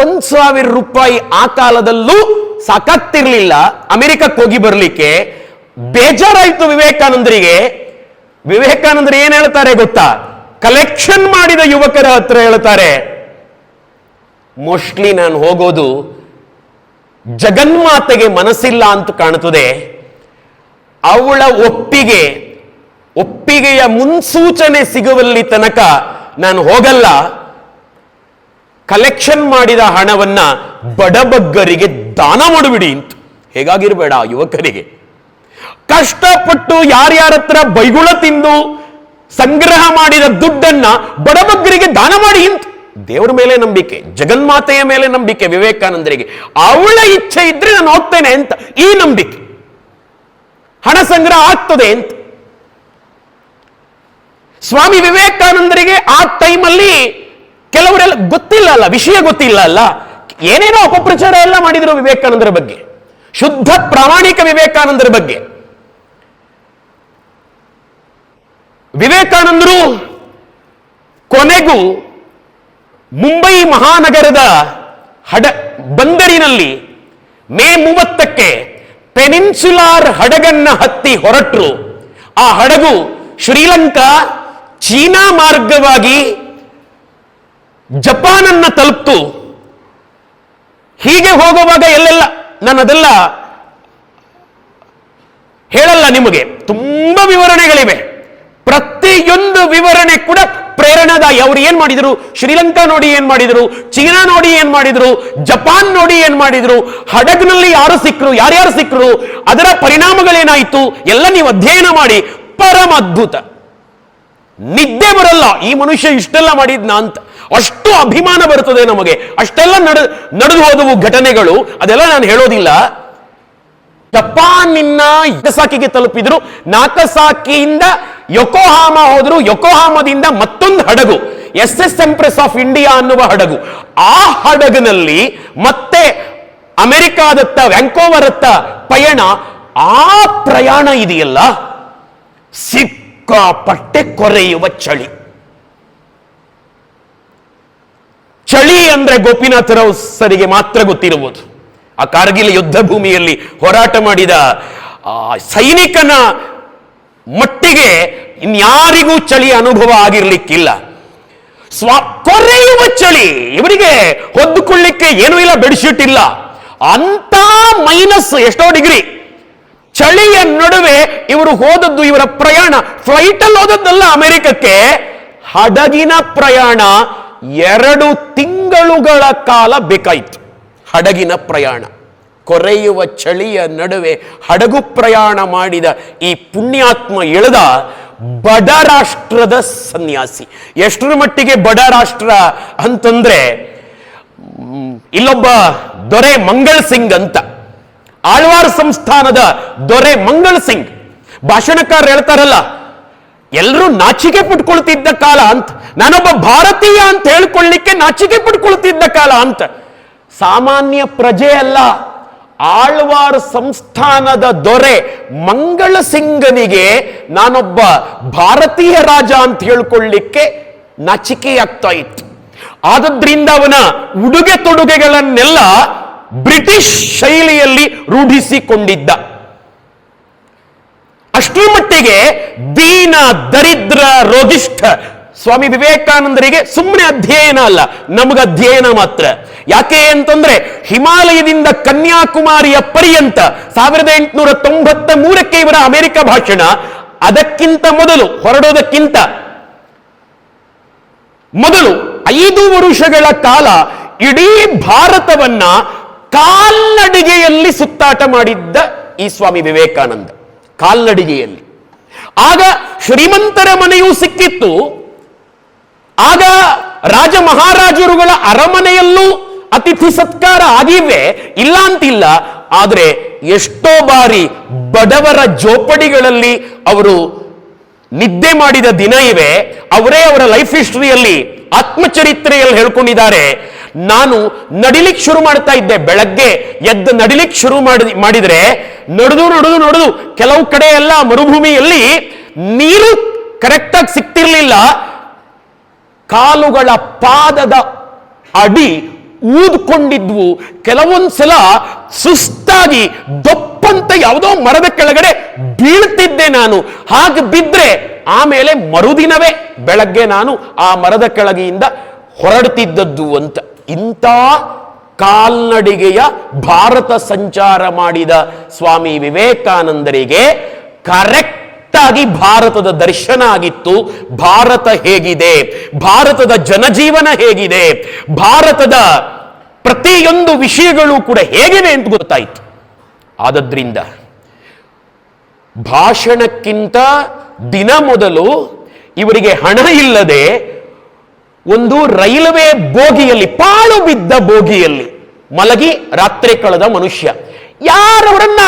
1,000 ರೂಪಾಯಿ ಆ ಕಾಲದಲ್ಲೂ ಸಾಕಾಗ್ತಿರ್ಲಿಲ್ಲ ಅಮೆರಿಕಕ್ಕೆ ಹೋಗಿ ಬರ್ಲಿಕ್ಕೆ. ಬೇಜಾರಾಯ್ತು ವಿವೇಕಾನಂದರಿಗೆ. ವಿವೇಕಾನಂದರು ಏನ್ ಹೇಳ್ತಾರೆ ಗೊತ್ತಾ? ಕಲೆಕ್ಷನ್ ಮಾಡಿದ ಯುವಕರ ಹತ್ರ ಹೇಳ್ತಾರೆ, ಮೋಸ್ಟ್ಲಿ ನಾನು ಹೋಗೋದು ಜಗನ್ಮಾತೆಗೆ ಮನಸ್ಸಿಲ್ಲ ಅಂತ ಕಾಣುತ್ತದೆ. ಅವಳ ಒಪ್ಪಿಗೆಯ ಮುನ್ಸೂಚನೆ ಸಿಗುವಲ್ಲಿ ತನಕ ನಾನು ಹೋಗಲ್ಲ. ಕಲೆಕ್ಷನ್ ಮಾಡಿದ ಹಣವನ್ನ ಬಡಬಗ್ಗರಿಗೆ ದಾನ ಮಾಡಿಬಿಡಿ ಅಂತ. ಹೇಗಾಗಿರ್ಬೇಡ ಯುವಕರಿಗೆ. ಕಷ್ಟಪಟ್ಟು ಯಾರ್ಯಾರ ಹತ್ರ ಬೈಗುಳ ತಿಂದು ಸಂಗ್ರಹ ಮಾಡಿದ ದುಡ್ಡನ್ನ ಬಡಬಗ್ಗರಿಗೆ ದಾನ ಮಾಡಿ ಅಂತ. ದೇವರ ಮೇಲೆ ನಂಬಿಕೆ, ಜಗನ್ಮಾತೆಯ ಮೇಲೆ ನಂಬಿಕೆ ವಿವೇಕಾನಂದರಿಗೆ. ಅವಳ ಇಚ್ಛೆ ಇದ್ರೆ ನಾನು ಹೋಗ್ತೇನೆ ಅಂತ ಈ ನಂಬಿಕೆ. ಹಣ ಸಂಗ್ರಹ ಆಗ್ತದೆ ಅಂತ. ಸ್ವಾಮಿ ವಿವೇಕಾನಂದರಿಗೆ ಆ ಟೈಮಲ್ಲಿ ಕೆಲವರೆಲ್ಲ ಗೊತ್ತಿಲ್ಲ ಅಲ್ಲ, ವಿಷಯ ಗೊತ್ತಿಲ್ಲ ಅಲ್ಲ, ಏನೇನೋ ಅಪಪ್ರಚಾರ ಎಲ್ಲ ಮಾಡಿದ್ರು ವಿವೇಕಾನಂದರ ಬಗ್ಗೆ, ಶುದ್ಧ ಪ್ರಾಮಾಣಿಕ ವಿವೇಕಾನಂದರ ಬಗ್ಗೆ. ವಿವೇಕಾನಂದರು ಕೊನೆಗೂ ಮುಂಬೈ ಮಹಾನಗರದ ಬಂದರಿನಲ್ಲಿ ಮೇ 30ಕ್ಕೆ ಪೆನಿನ್ಸುಲಾರ್ ಹಡಗನ್ನ ಹತ್ತಿ ಹೊರಟರು. ಆ ಹಡಗು ಶ್ರೀಲಂಕಾ ಚೀನಾ ಮಾರ್ಗವಾಗಿ ಜಪಾನನ್ನ ತಲುಪ್ತು. ಹೀಗೆ ಹೋಗುವಾಗ ಎಲ್ಲೆಲ್ಲ ನಾನು ಅದೆಲ್ಲ ಹೇಳಲ್ಲ ನಿಮಗೆ, ತುಂಬಾ ವಿವರಣೆಗಳಿವೆ. ಪ್ರತಿಯೊಂದು ವಿವರಣೆ ಕೂಡ ಪ್ರೇರಣಾದಾಯಿ. ಅವರು ಏನ್ ಮಾಡಿದ್ರು, ಶ್ರೀಲಂಕಾ ನೋಡಿ ಏನ್ ಮಾಡಿದ್ರು, ಚೀನಾ ನೋಡಿ ಏನ್ ಮಾಡಿದ್ರು, ಜಪಾನ್ ನೋಡಿ ಏನ್ ಮಾಡಿದ್ರು, ಹಡಗಿನಲ್ಲಿ ಯಾರ್ಯಾರು ಸಿಕ್ಕರು, ಅದರ ಪರಿಣಾಮಗಳೇನಾಯಿತು ಎಲ್ಲ ನೀವು ಅಧ್ಯಯನ ಮಾಡಿ. ಪರಮ ಅದ್ಭುತ. ನಿದ್ದೆ ಬರಲ್ಲ, ಈ ಮನುಷ್ಯ ಇಷ್ಟೆಲ್ಲ ಮಾಡಿದ್ನ ಅಂತ. ಅಷ್ಟು ಅಭಿಮಾನ ಬರುತ್ತದೆ ನಮಗೆ. ಅಷ್ಟೆಲ್ಲ ನಡೆದು ಹೋದವು ಘಟನೆಗಳು, ಅದೆಲ್ಲ ನಾನು ಹೇಳೋದಿಲ್ಲ. ಜಪಾನಿನ ನಾಕಸಾಕಿಗೆ ತಲುಪಿದ್ರು. ನಾಕಸಾಕಿಯಿಂದ ಯೋಕೋಹಾಮಾ ಹೋದ್ರು. ಯೋಕೋಹಾಮದಿಂದ ಮತ್ತೊಂದು ಹಡಗು, SS ಎಂಪ್ರೆಸ್ ಆಫ್ ಇಂಡಿಯಾ ಅನ್ನುವ ಹಡಗು. ಆ ಹಡಗಿನಲ್ಲಿ ಮತ್ತೆ ಅಮೆರಿಕಾದತ್ತ ವ್ಯಾಂಕೋವರ್ ಅತ್ತ ಪಯಣ. ಆ ಪ್ರಯಾಣ ಇದೆಯಲ್ಲ, ಸಿಕ್ಕಾಪಟ್ಟೆ ಕೊರೆಯುವ ಚಳಿ. ಚಳಿ ಅಂದ್ರೆ ಗೋಪಿನಾಥರಾವ್ ಸರಿಗೆ ಮಾತ್ರ ಗೊತ್ತಿರುವುದು. ಆ ಕಾರ್ಗಿಲ್ ಯುದ್ಧ ಭೂಮಿಯಲ್ಲಿ ಹೋರಾಟ ಮಾಡಿದ ಸೈನಿಕನ ಮಟ್ಟಿಗೆ ಇನ್ಯಾರಿಗೂ ಚಳಿ ಅನುಭವ ಆಗಿರ್ಲಿಕ್ಕಿಲ್ಲ. ಕೊರೆಯುವ ಚಳಿ. ಇವರಿಗೆ ಹೊದ್ದುಕೊಳ್ಳಿಕ್ಕೆ ಏನೂ ಇಲ್ಲ, ಬೆಡ್ಶೀಟ್ ಇಲ್ಲ. ಅಂತ ಮೈನಸ್ ಎಷ್ಟೋ ಡಿಗ್ರಿ ಚಳಿಯ ನಡುವೆ ಇವರು ಹೋದದ್ದು, ಇವರ ಪ್ರಯಾಣ ಫ್ಲೈಟ್ ಅಲ್ಲಿ ಹೋದದ್ದಲ್ಲ ಅಮೆರಿಕಕ್ಕೆ, ಹಡಗಿನ ಪ್ರಯಾಣ 2 ತಿಂಗಳುಗಳ ಕಾಲ ಬೇಕಾಯಿತು. ಹಡಗಿನ ಪ್ರಯಾಣ, ಕೊರೆಯುವ ಚಳಿಯ ನಡುವೆ ಹಡಗು ಪ್ರಯಾಣ ಮಾಡಿದ ಈ ಪುಣ್ಯಾತ್ಮ ಎಳೆದ ಬಡ ರಾಷ್ಟ್ರದ ಸನ್ಯಾಸಿ. ಎಷ್ಟರ ಮಟ್ಟಿಗೆ ಬಡ ರಾಷ್ಟ್ರ ಅಂತಂದ್ರೆ, ಇಲ್ಲೊಬ್ಬ ದೊರೆ ಮಂಗಳ್ ಸಿಂಗ್ ಅಂತ, ಆಳ್ವಾರ್ ಸಂಸ್ಥಾನದ ದೊರೆ ಮಂಗಳ್ ಸಿಂಗ್, ಭಾಷಣಕಾರ ಹೇಳ್ತಾರಲ್ಲ, ಎಲ್ಲರೂ ನಾಚಿಕೆ ಪಟ್ಕೊಳ್ತಿದ್ದ ಕಾಲ ಅಂತ, ನಾನೊಬ್ಬ ಭಾರತೀಯ ಅಂತ ಹೇಳ್ಕೊಳ್ಳಿಕ್ಕೆ ನಾಚಿಕೆ ಪಟ್ಕೊಳ್ತಿದ್ದ ಕಾಲ ಅಂತ. ಸಾಮಾನ್ಯ ಪ್ರಜೆ ಅಲ್ಲ, ಆಳ್ವಾರ್ ಸಂಸ್ಥಾನದ ದೊರೆ ಮಂಗಳ ಸಿಂಗನಿಗೆ ನಾನೊಬ್ಬ ಭಾರತೀಯ ರಾಜ ಅಂತ ಹೇಳ್ಕೊಳ್ಳಿಕ್ಕೆ ನಾಚಿಕೆಯಾಗ್ತಾ ಇತ್ತು. ಆದದ್ರಿಂದ ಅವನ ಉಡುಗೆ ತೊಡುಗೆಗಳನ್ನೆಲ್ಲ ಬ್ರಿಟಿಷ್ ಶೈಲಿಯಲ್ಲಿ ರೂಢಿಸಿಕೊಂಡಿದ್ದ. ಅಷ್ಟರ ಮಟ್ಟಿಗೆ ದೀನ, ದರಿದ್ರ, ರೋಗಿಷ್ಠ ಸ್ವಾಮಿ ವಿವೇಕಾನಂದರಿಗೆ ಸುಮ್ಮನೆ ಅಧ್ಯಯನ ಅಲ್ಲ, ನಮಗೆ ಅಧ್ಯಯನ ಮಾತ್ರ. ಯಾಕೆ ಅಂತಂದ್ರೆ, ಹಿಮಾಲಯದಿಂದ ಕನ್ಯಾಕುಮಾರಿಯ ಪರ್ಯಂತ 1893ಕ್ಕೆ ಇವರ ಅಮೆರಿಕ ಭಾಷಣ. ಅದಕ್ಕಿಂತ ಮೊದಲು, ಹೊರಡೋದಕ್ಕಿಂತ ಮೊದಲು 5 ವರ್ಷಗಳ ಕಾಲ ಇಡೀ ಭಾರತವನ್ನ ಕಾಲ್ನಡಿಗೆಯಲ್ಲಿ ಸುತ್ತಾಟ ಮಾಡಿದ್ದ ಈ ಸ್ವಾಮಿ ವಿವೇಕಾನಂದ. ಕಾಲ್ನಡಿಗೆಯಲ್ಲಿ. ಆಗ ಶ್ರೀಮಂತರ ಮನೆಯೂ ಸಿಕ್ಕಿತ್ತು, ಆಗ ರಾಜ ಮಹಾರಾಜರುಗಳ ಅರಮನೆಯಲ್ಲೂ ಅತಿಥಿ ಸತ್ಕಾರ ಆಗಿವೆ, ಇಲ್ಲ ಅಂತಿಲ್ಲ. ಆದರೆ ಎಷ್ಟೋ ಬಾರಿ ಬಡವರ ಜೋಪಡಿಗಳಲ್ಲಿ ಅವರು ನಿದ್ದೆ ಮಾಡಿದ ದಿನ ಇವೆ. ಅವರೇ ಅವರ ಲೈಫ್ ಹಿಸ್ಟರಿಯಲ್ಲಿ, ಆತ್ಮಚರಿತ್ರೆಯಲ್ಲಿ ಹೇಳ್ಕೊಂಡಿದ್ದಾರೆ, ನಾನು ನಡಿಲಿಕ್ಕೆ ಶುರು ಮಾಡ್ತಾ ಇದ್ದೆ, ಬೆಳಗ್ಗೆ ಎದ್ದು ನಡಿಲಿಕ್ಕೆ ಶುರು ಮಾಡಿದ್ರೆ ನಡೆದು ಕೆಲವು ಕಡೆ ಎಲ್ಲ ಮರುಭೂಮಿಯಲ್ಲಿ ನೀರು ಕರೆಕ್ಟಾಗಿ ಸಿಕ್ತಿರ್ಲಿಲ್ಲ. ಕಾಲುಗಳ ಪಾದದ ಅಡಿ ಊದ್ಕೊಂಡಿದ್ವು. ಕೆಲವೊಂದ್ಸಲ ಸುಸ್ತಾಗಿ ದೊಪ್ಪಂತ ಯಾವುದೋ ಮರದ ಕೆಳಗಡೆ ಬೀಳ್ತಿದ್ದೆ ನಾನು. ಹಾಗೆ ಬಿದ್ರೆ ಆಮೇಲೆ ಮರುದಿನವೇ ಬೆಳಗ್ಗೆ ನಾನು ಆ ಮರದ ಕೆಳಗೆಯಿಂದ ಹೊರಡ್ತಿದ್ದದ್ದು ಅಂತ. ಇಂಥ ಕಾಲ್ನಡಿಗೆಯ ಭಾರತ ಸಂಚಾರ ಮಾಡಿದ ಸ್ವಾಮಿ ವಿವೇಕಾನಂದರಿಗೆ ಕರೆಕ್ಟ್ ಆಗಿ ಭಾರತದ ದರ್ಶನ ಆಗಿತ್ತು. ಭಾರತ ಹೇಗಿದೆ, ಭಾರತದ ಜನಜೀವನ ಹೇಗಿದೆ, ಭಾರತದ ಪ್ರತಿಯೊಂದು ವಿಷಯಗಳು ಕೂಡ ಹೇಗಿವೆ ಅಂತ ಗೊತ್ತಾಯಿತು. ಆದದ್ರಿಂದ ಭಾಷಣಕ್ಕಿಂತ ದಿನ ಮೊದಲು ಇವರಿಗೆ ಹಣ ಇಲ್ಲದೆ ಒಂದು ರೈಲ್ವೆ ಬೋಗಿಯಲ್ಲಿ, ಪಾಳು ಬಿದ್ದ ಬೋಗಿಯಲ್ಲಿ ಮಲಗಿ ರಾತ್ರಿ ಕಳೆದ ಮನುಷ್ಯ. ಯಾರವರನ್ನ,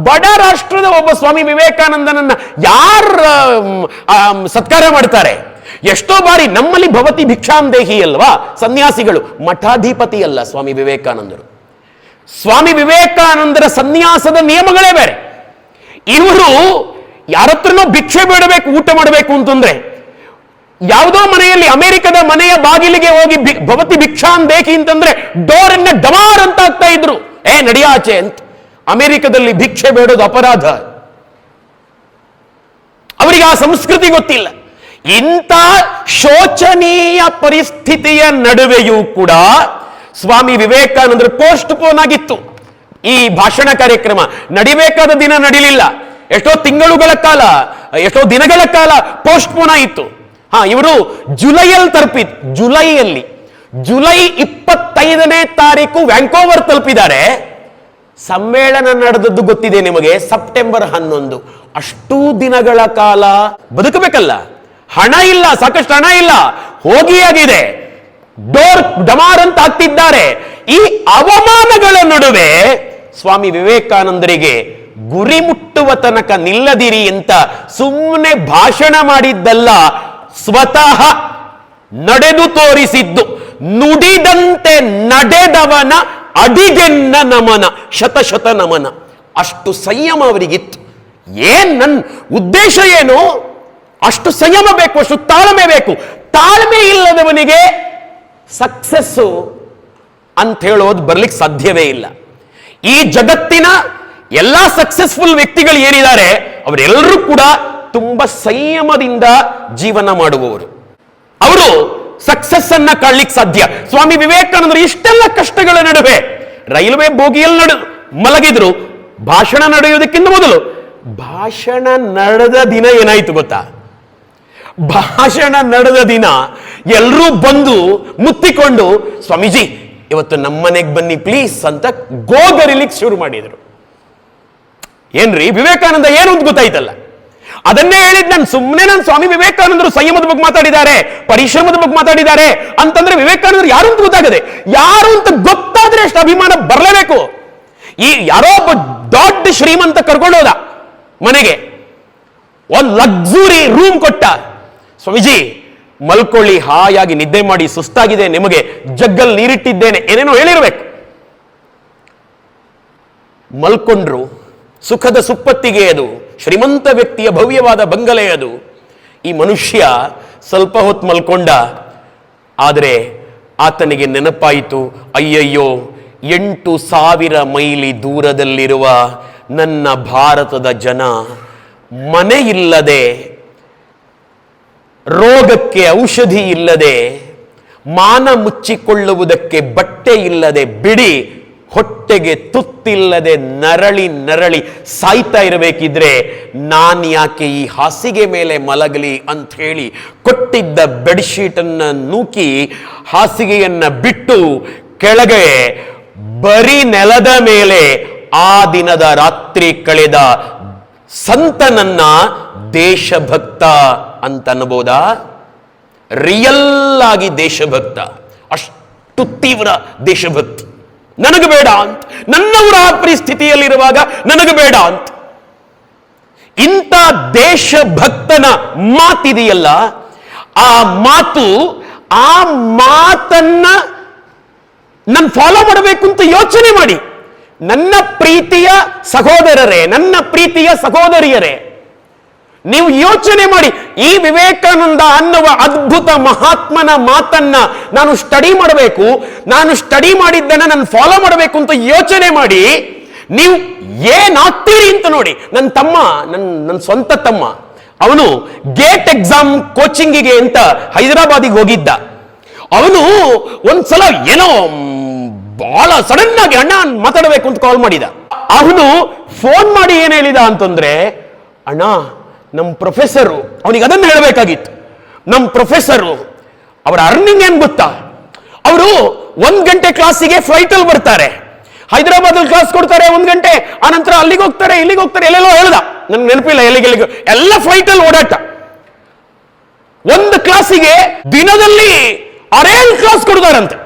ಬಡ ರಾಷ್ಟ್ರದ ಒಬ್ಬ ಸ್ವಾಮಿ ವಿವೇಕಾನಂದನನ್ನ ಯಾರ ಸತ್ಕಾರ ಮಾಡ್ತಾರೆ? ಎಷ್ಟೋ ಬಾರಿ ನಮ್ಮಲ್ಲಿ ಭವತಿ ಭಿಕ್ಷಾಂದೇಹಿ ಅಲ್ವಾ ಸನ್ಯಾಸಿಗಳು, ಮಠಾಧಿಪತಿ ಅಲ್ಲ ಸ್ವಾಮಿ ವಿವೇಕಾನಂದರು. ಸ್ವಾಮಿ ವಿವೇಕಾನಂದರ ಸನ್ಯಾಸದ ನಿಯಮಗಳೇ ಬೇರೆ. ಇವರು ಯಾರತ್ರನೋ ಭಿಕ್ಷೆ ಬೇಡಬೇಕು, ಊಟ ಮಾಡಬೇಕು ಅಂತಂದ್ರೆ ಯಾವುದೋ ಮನೆಯಲ್ಲಿ, ಅಮೆರಿಕದ ಮನೆಯ ಬಾಗಿಲಿಗೆ ಹೋಗಿ ಭವತಿ ಭಿಕ್ಷಾಂದೇಹಿ ಅಂತಂದ್ರೆ ಡೋರನ್ನ ಡಮಾರ್ ಅಂತ ಆಗ್ತಾ ಇದ್ರು. ನಡಿಯಾಚೆ ಅಂತ. ಅಮೆರಿಕದಲ್ಲಿ ಭಿಕ್ಷೆ ಬೇಡೋದು ಅಪರಾಧ. ಅವರಿಗೆ ಆ ಸಂಸ್ಕೃತಿ ಗೊತ್ತಿಲ್ಲ. ಇಂಥ ಶೋಚನೀಯ ಪರಿಸ್ಥಿತಿಯ ನಡುವೆಯೂ ಕೂಡ ಸ್ವಾಮಿ ವಿವೇಕಾನಂದರು ಪೋಸ್ಟ್ ಪೋನ್ ಆಗಿತ್ತು. ಈ ಭಾಷಣ ಕಾರ್ಯಕ್ರಮ ನಡಿಬೇಕಾದ ದಿನ ನಡಿಲಿಲ್ಲ. ಎಷ್ಟೋ ತಿಂಗಳುಗಳ ಕಾಲ, ಎಷ್ಟೋ ದಿನಗಳ ಕಾಲ ಪೋಸ್ಟ್ ಪೋನ್ ಆಯಿತು. ಇವರು ಜುಲೈಯಲ್ಲಿ ಜುಲೈ 25ನೇ ತಾರೀಕು ವ್ಯಾಂಕೋವರ್ ತಲುಪಿದ್ದಾರೆ. ಸಮ್ಮೇಳನ ನಡೆದದ್ದು ಗೊತ್ತಿದೆ ನಿಮಗೆ, ಸೆಪ್ಟೆಂಬರ್ 11. ಅಷ್ಟೂ ದಿನಗಳ ಕಾಲ ಬದುಕಬೇಕಲ್ಲ, ಹಣ ಇಲ್ಲ, ಸಾಕಷ್ಟು ಹಣ ಇಲ್ಲ, ಹೋಗಿಯಾಗಿದೆ, ಡೋರ್ ಡಮಾರ್ ಅಂತ ಆಗ್ತಿದ್ದಾರೆ. ಈ ಅವಮಾನಗಳ ನಡುವೆ ಸ್ವಾಮಿ ವಿವೇಕಾನಂದರಿಗೆ ಗುರಿ ಮುಟ್ಟುವ ತನಕ ನಿಲ್ಲದಿರಿ ಅಂತ ಸುಮ್ಮನೆ ಭಾಷಣ ಮಾಡಿದ್ದಲ್ಲ, ಸ್ವತಃ ನಡೆದು ತೋರಿಸಿದ್ದು. ನುಡಿದಂತೆ ನಡೆದವನ ಅಡಿಗೆನ್ನ ನಮನ, ಶತ ನಮನ. ಅಷ್ಟು ಸಂಯಮ ಅವರಿಗಿತ್ತು. ನನ್ನ ಉದ್ದೇಶ ಏನು? ಅಷ್ಟು ಸಂಯಮ ಬೇಕು, ಅಷ್ಟು ತಾಳ್ಮೆ ಬೇಕು. ತಾಳ್ಮೆ ಇಲ್ಲದವನಿಗೆ ಸಕ್ಸಸ್ಸು ಅಂತ ಹೇಳೋದು ಬರ್ಲಿಕ್ಕೆ ಸಾಧ್ಯವೇ ಇಲ್ಲ. ಈ ಜಗತ್ತಿನ ಎಲ್ಲ ಸಕ್ಸಸ್ಫುಲ್ ವ್ಯಕ್ತಿಗಳು ಏನಿದ್ದಾರೆ ಅವರೆಲ್ಲರೂ ಕೂಡ ತುಂಬಾ ಸಂಯಮದಿಂದ ಜೀವನ ಮಾಡುವವರು. ಅವರು ಸಕ್ಸಸ್ ಅನ್ನ ಕಾಣಲಿಕ್ಕೆ ಸಾಧ್ಯ. ಸ್ವಾಮಿ ವಿವೇಕಾನಂದರು ಇಷ್ಟೆಲ್ಲ ಕಷ್ಟಗಳ ನಡುವೆ ರೈಲ್ವೆ ಬೋಗಿಯಲ್ಲಿ ಮಲಗಿದ್ರು. ಭಾಷಣ ನಡೆಯೋದಕ್ಕಿಂತ ಮೊದಲು, ಭಾಷಣ ನಡೆದ ದಿನ ಏನಾಯ್ತು ಗೊತ್ತಾ? ಭಾಷಣ ನಡೆದ ದಿನ ಎಲ್ಲರೂ ಬಂದು ಮುತ್ತಿಕೊಂಡು, ಸ್ವಾಮೀಜಿ ಇವತ್ತು ನಮ್ಮನೆಗೆ ಬನ್ನಿ ಪ್ಲೀಸ್ ಅಂತ ಗೋಗರಿಲಿಕ್ಕೆ ಶುರು ಮಾಡಿದರು. ಏನ್ರಿ ವಿವೇಕಾನಂದ ಏನು ಅಂತ ಗೊತ್ತಾಯ್ತಲ್ಲ. ಅದನ್ನೇ ಹೇಳಿದ್ ನಾನು ಸುಮ್ಮನೆ. ನಾನು ಸ್ವಾಮಿ ವಿವೇಕಾನಂದರು ಸಂಯಮದ ಬಗ್ಗೆ ಮಾತಾಡಿದ್ದಾರೆ, ಪರಿಶ್ರಮದ ಬಗ್ಗೆ ಮಾತಾಡಿದ್ದಾರೆ ಅಂತಂದ್ರೆ ವಿವೇಕಾನಂದರು ಯಾರು ಅಂತ ಗೊತ್ತಾಗದೆ, ಯಾರು ಅಂತ ಗೊತ್ತಾದ್ರೆ ಅಷ್ಟು ಅಭಿಮಾನ ಬರಲೇಬೇಕು. ಈ ಯಾರೋ ಒಬ್ಬ ದೊಡ್ಡ ಶ್ರೀಮಂತ ಕರ್ಕೊಂಡು ಹೋದ ಮನೆಗೆ, ಒಂದು ಲಕ್ಸುರಿ ರೂಮ್ ಕೊಟ್ಟ. ಸ್ವಾಮೀಜಿ ಮಲ್ಕೊಳ್ಳಿ, ಹಾಯಾಗಿ ನಿದ್ದೆ ಮಾಡಿ, ಸುಸ್ತಾಗಿದೆ, ನಿಮಗೆ ಜಗ್ಗಲ್ಲಿ ನೀರಿಟ್ಟಿದ್ದೇನೆ, ಏನೇನೋ ಹೇಳಿರ್ಬೇಕು. ಮಲ್ಕೊಂಡ್ರು. ಸುಖದ ಸುಪ್ಪತ್ತಿಗೆ ಅದು, ಶ್ರೀಮಂತ ವ್ಯಕ್ತಿಯ ಭವ್ಯವಾದ ಬಂಗಲೆ ಅದು. ಈ ಮನುಷ್ಯ ಸ್ವಲ್ಪ ಹೊತ್ತು ಮಲ್ಕೊಂಡ. ಆದರೆ ಆತನಿಗೆ ನೆನಪಾಯಿತು, ಅಯ್ಯಯ್ಯೋ 8,000 ಮೈಲಿ ದೂರದಲ್ಲಿರುವ ನನ್ನ ಭಾರತದ ಜನ ಮನೆ ಇಲ್ಲದೆ, ರೋಗಕ್ಕೆ ಔಷಧಿ ಇಲ್ಲದೆ, ಮಾನ ಮುಚ್ಚಿಕೊಳ್ಳುವುದಕ್ಕೆ ಬಟ್ಟೆ ಇಲ್ಲದೆ, ಬಿಡಿ ಹೊಟ್ಟೆಗೆ ತುತ್ತಿಲ್ಲದೆ ನರಳಿ ನರಳಿ ಸಾಯ್ತಾ ಇರಬೇಕಿದ್ರೆ ನಾನು ಯಾಕೆ ಈ ಹಾಸಿಗೆ ಮೇಲೆ ಮಲಗಲಿ ಅಂತ ಹೇಳಿ ಕೊಟ್ಟಿದ್ದ ಬೆಡ್ಶೀಟನ್ನು ನೂಕಿ ಹಾಸಿಗೆಯನ್ನ ಬಿಟ್ಟು ಕೆಳಗೆ ಬರೀ ನೆಲದ ಮೇಲೆ ಆ ದಿನದ ರಾತ್ರಿ ಕಳೆದ ಸಂತನನ್ನ ದೇಶಭಕ್ತ ಅಂತ ಅನ್ಬೋದಾ? ರಿಯಲ್ ಆಗಿ ದೇಶಭಕ್ತ, ಅಷ್ಟು ತೀವ್ರ ದೇಶಭಕ್ತಿ. ನನಗೆ ಬೇಡ ಅಂತ, ನನ್ನವರ ಪರಿಸ್ಥಿತಿಯಲ್ಲಿರುವಾಗ ನನಗೆ ಬೇಡ ಅಂತ. ಇಂಥ ದೇಶಭಕ್ತನ ಮಾತಿದೆಯಲ್ಲ, ಆ ಮಾತನ್ನ ನಾನು ಫಾಲೋ ಮಾಡಬೇಕು ಅಂತ ಯೋಚನೆ ಮಾಡಿ. ನನ್ನ ಪ್ರೀತಿಯ ಸಹೋದರರೇ, ನನ್ನ ಪ್ರೀತಿಯ ಸಹೋದರಿಯರೇ, ನೀವು ಯೋಚನೆ ಮಾಡಿ. ಈ ವಿವೇಕಾನಂದ ಅನ್ನುವ ಅದ್ಭುತ ಮಹಾತ್ಮನ ಮಾತನ್ನ ನಾನು ಸ್ಟಡಿ ಮಾಡಬೇಕು, ನಾನು ಸ್ಟಡಿ ಮಾಡಿದ್ದನ್ನ ನಾನು ಫಾಲೋ ಮಾಡಬೇಕು ಅಂತ ಯೋಚನೆ ಮಾಡಿ. ನೀವು ಏನಾಗ್ತೀರಿ ಅಂತ ನೋಡಿ. ನನ್ನ ತಮ್ಮ, ನನ್ನ ಸ್ವಂತ ತಮ್ಮ, ಅವನು ಗೇಟ್ ಎಕ್ಸಾಮ್ ಕೋಚಿಂಗಿಗೆ ಅಂತ ಹೈದರಾಬಾದಿಗೆ ಹೋಗಿದ್ದ. ಅವನು ಒಂದ್ಸಲ ಏನೋ ಬಹಳ ಸಡನ್ ಆಗಿ ಅಣ್ಣ ಮಾತಾಡಬೇಕು ಅಂತ ಕಾಲ್ ಮಾಡಿದ. ಅವನು ಫೋನ್ ಮಾಡಿ ಏನ್ ಹೇಳಿದ ಅಂತಂದ್ರೆ, ಅಣ್ಣ ನಮ್ಮ ಪ್ರೊಫೆಸರು, ಅವನಿಗೆ ಅದನ್ನು ಹೇಳಬೇಕಾಗಿತ್ತು. ನಮ್ಮ ಪ್ರೊಫೆಸರು ಅವರ ಅರ್ನಿಂಗ್ ಏನ್ ಗೊತ್ತಾ? ಅವರು 1 ಗಂಟೆ ಕ್ಲಾಸಿಗೆ ಫ್ಲೈಟ್ ಅಲ್ಲಿ ಬರ್ತಾರೆ, ಹೈದರಾಬಾದ್ ಅಲ್ಲಿ ಕ್ಲಾಸ್ ಕೊಡ್ತಾರೆ 1 ಗಂಟೆ, ಆನಂತರ ಅಲ್ಲಿಗೆ ಹೋಗ್ತಾರೆ, ಇಲ್ಲಿಗೆ ಹೋಗ್ತಾರೆ, ಎಲ್ಲೆಲ್ಲೋ ಹೇಳ್ದ, ನನ್ಗೆ ನೆನಪಿಲ್ಲ ಎಲ್ಲಿಗೆ, ಎಲ್ಲ ಫ್ಲೈಟ್ ಅಲ್ಲಿ ಓಡಾಟ. 1 ಕ್ಲಾಸಿಗೆ ದಿನದಲ್ಲಿ 6 ಕ್ಲಾಸ್ ಕೊಡ್ತಾರಂತೆ.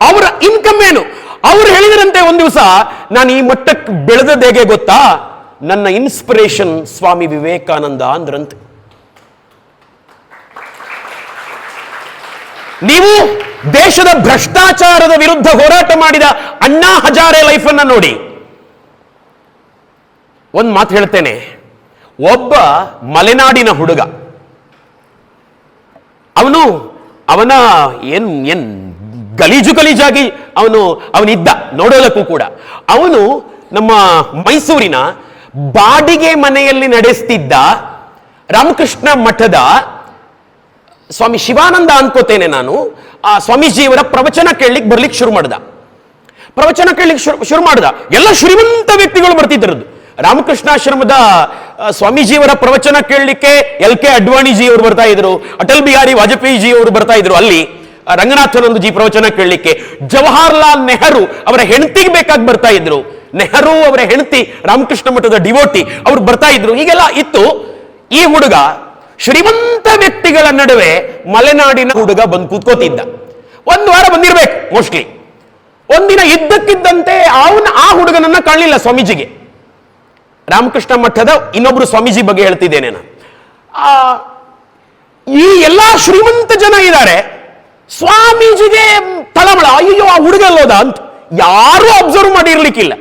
ಅವರ ಇನ್ಕಮ್ ಏನು? ಅವ್ರು ಹೇಳಿದ್ರಂತೆ ಒಂದು ದಿವಸ, ನಾನು ಈ ಮಟ್ಟಕ್ಕೆ ಬೆಳೆದದ್ದು ಹೇಗೆ ಗೊತ್ತಾ? ನನ್ನ ಇನ್ಸ್ಪಿರೇಷನ್ ಸ್ವಾಮಿ ವಿವೇಕಾನಂದ ಅಂದ್ರಂತೆ. ನೀವು ದೇಶದ ಭ್ರಷ್ಟಾಚಾರದ ವಿರುದ್ಧ ಹೋರಾಟ ಮಾಡಿದ ಅಣ್ಣಾ ಹಜಾರೆ ಲೈಫ್ ಅನ್ನ ನೋಡಿ. ಒಂದು ಮಾತು ಹೇಳ್ತೇನೆ, ಒಬ್ಬ ಮಲೆನಾಡಿನ ಹುಡುಗ, ಅವನ ಏನ್ ಗಲೀಜಾಗಿ ಅವನಿದ್ದ ನೋಡೋದಕ್ಕೂ ಕೂಡ. ಅವನು ನಮ್ಮ ಮೈಸೂರಿನ ಬಾಡಿಗೆ ಮನೆಯಲ್ಲಿ ನಡೆಸ್ತಿದ್ದ ರಾಮಕೃಷ್ಣ ಮಠದ ಸ್ವಾಮಿ ಶಿವಾನಂದ ಅನ್ಕೋತೇನೆ ನಾನು, ಆ ಸ್ವಾಮೀಜಿಯವರ ಪ್ರವಚನ ಕೇಳಲಿಕ್ಕೆ ಬರ್ಲಿಕ್ಕೆ ಶುರು ಮಾಡ್ದ. ಪ್ರವಚನ ಕೇಳಲಿಕ್ಕೆ ಶುರು ಮಾಡ್ದ. ಎಲ್ಲ ಶ್ರೀಮಂತ ವ್ಯಕ್ತಿಗಳು ಬರ್ತಿದ್ದರದ್ದು. ರಾಮಕೃಷ್ಣಾಶ್ರಮದ ಸ್ವಾಮೀಜಿಯವರ ಪ್ರವಚನ ಕೇಳಲಿಕ್ಕೆ LK ಅಡ್ವಾಣಿಜಿ ಅವರು ಬರ್ತಾ ಇದ್ರು, ಅಟಲ್ ಬಿಹಾರಿ ವಾಜಪೇಯಿ ಜಿ ಅವರು ಬರ್ತಾ ಇದ್ರು. ಅಲ್ಲಿ ರಂಗನಾಥನಂದ ಜಿ ಪ್ರವಚನ ಕೇಳಲಿಕ್ಕೆ ಜವಾಹರ್ಲಾಲ್ ನೆಹರು ಅವರ ಹೆಂಡತಿಗೆ ಬೇಕಾಗಿ ಬರ್ತಾ ಇದ್ರು. ನೆಹರು ಅವರ ಹೆಂಡತಿ ರಾಮಕೃಷ್ಣ ಮಠದ ಡಿವೋಟಿ, ಅವ್ರು ಬರ್ತಾ ಇದ್ರು. ಹೀಗೆಲ್ಲ ಇತ್ತು. ಈ ಹುಡುಗ ಶ್ರೀಮಂತ ವ್ಯಕ್ತಿಗಳ ನಡುವೆ ಮಲೆನಾಡಿನ ಹುಡುಗ ಬಂದು ಕೂತ್ಕೋತಿದ್ದ. 1 ವಾರ ಬಂದಿರ್ಬೇಕು ಮೋಸ್ಟ್ಲಿ. ಒಂದಿನ ಇದ್ದಕ್ಕಿದ್ದಂತೆ ಆ ಹುಡುಗನನ್ನ ಕಾಣಲಿಲ್ಲ ಸ್ವಾಮೀಜಿಗೆ. ರಾಮಕೃಷ್ಣ ಮಠದ ಇನ್ನೊಬ್ರು ಸ್ವಾಮೀಜಿ ಬಗ್ಗೆ ಹೇಳ್ತಿದ್ದೇನೆ ನಾನು. ಈ ಎಲ್ಲಾ ಶ್ರೀಮಂತ ಜನ ಇದ್ದಾರೆ, ಸ್ವಾಮೀಜಿಗೆ ತಳಮಳ, ಅಯ್ಯೋ ಆ ಹುಡುಗ ಅಲ್ಲೋದ ಅಂತ ಯಾರು ಅಬ್ಸರ್ವ್ ಮಾಡಿರ್ಲಿಕ್ಕಿಲ್ಲ.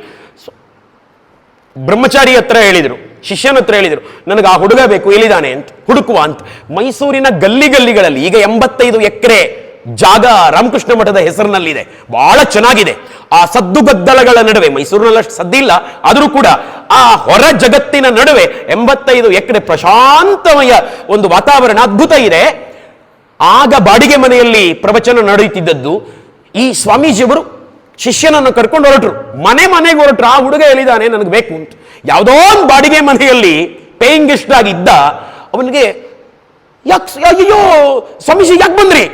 ಬ್ರಹ್ಮಚಾರಿ ಹತ್ರ ಹೇಳಿದ್ರು, ಶಿಷ್ಯನ ಹತ್ರ ಹೇಳಿದ್ರು, ನನಗೆ ಆ ಹುಡುಗ ಬೇಕು, ಎಲ್ಲಿದ್ದಾನೆ ಅಂತ ಹುಡುಕುವ ಅಂತ. ಮೈಸೂರಿನ ಗಲ್ಲಿಗಳಲ್ಲಿ ಈಗ 85 ಎಕರೆ ಜಾಗ ರಾಮಕೃಷ್ಣ ಮಠದ ಹೆಸರಿನಲ್ಲಿದೆ, ಬಹಳ ಚೆನ್ನಾಗಿದೆ. ಆ ಸದ್ದುಗದ್ದಲಗಳ ನಡುವೆ, ಮೈಸೂರಿನಲ್ಲಿ ಅಷ್ಟು ಸದ್ದಿಲ್ಲ ಆದರೂ ಕೂಡ ಆ ಹೊರ ಜಗತ್ತಿನ ನಡುವೆ 85 ಎಕರೆ ಪ್ರಶಾಂತಮಯ ಒಂದು ವಾತಾವರಣ, ಅದ್ಭುತ ಇದೆ. ಆಗ ಬಾಡಿಗೆ ಮನೆಯಲ್ಲಿ ಪ್ರವಚನ ನಡೆಯುತ್ತಿದ್ದದ್ದು. ಈ ಸ್ವಾಮೀಜಿಯವರು ಶಿಷ್ಯನನ್ನು ಕರ್ಕೊಂಡು ಹೊರಟರು, ಮನೆಗೆ ಹೊರಟರು. ಆ ಹುಡುಗ ಹೇಳಿದಾನೆ ನನಗೆ ಬೇಕು ಅಂತ. ಯಾವುದೋ ಒಂದು ಬಾಡಿಗೆ ಮನೆಯಲ್ಲಿ ಪೇಯಿಂಗ್ ಗೆಸ್ಟ್ ಆಗಿದ್ದ. ಅವನಿಗೆ ಅಯ್ಯೋ ಸ್ವಾಮೀಜಿ ಯಾಕೆ ಬಂದ್ರಿ?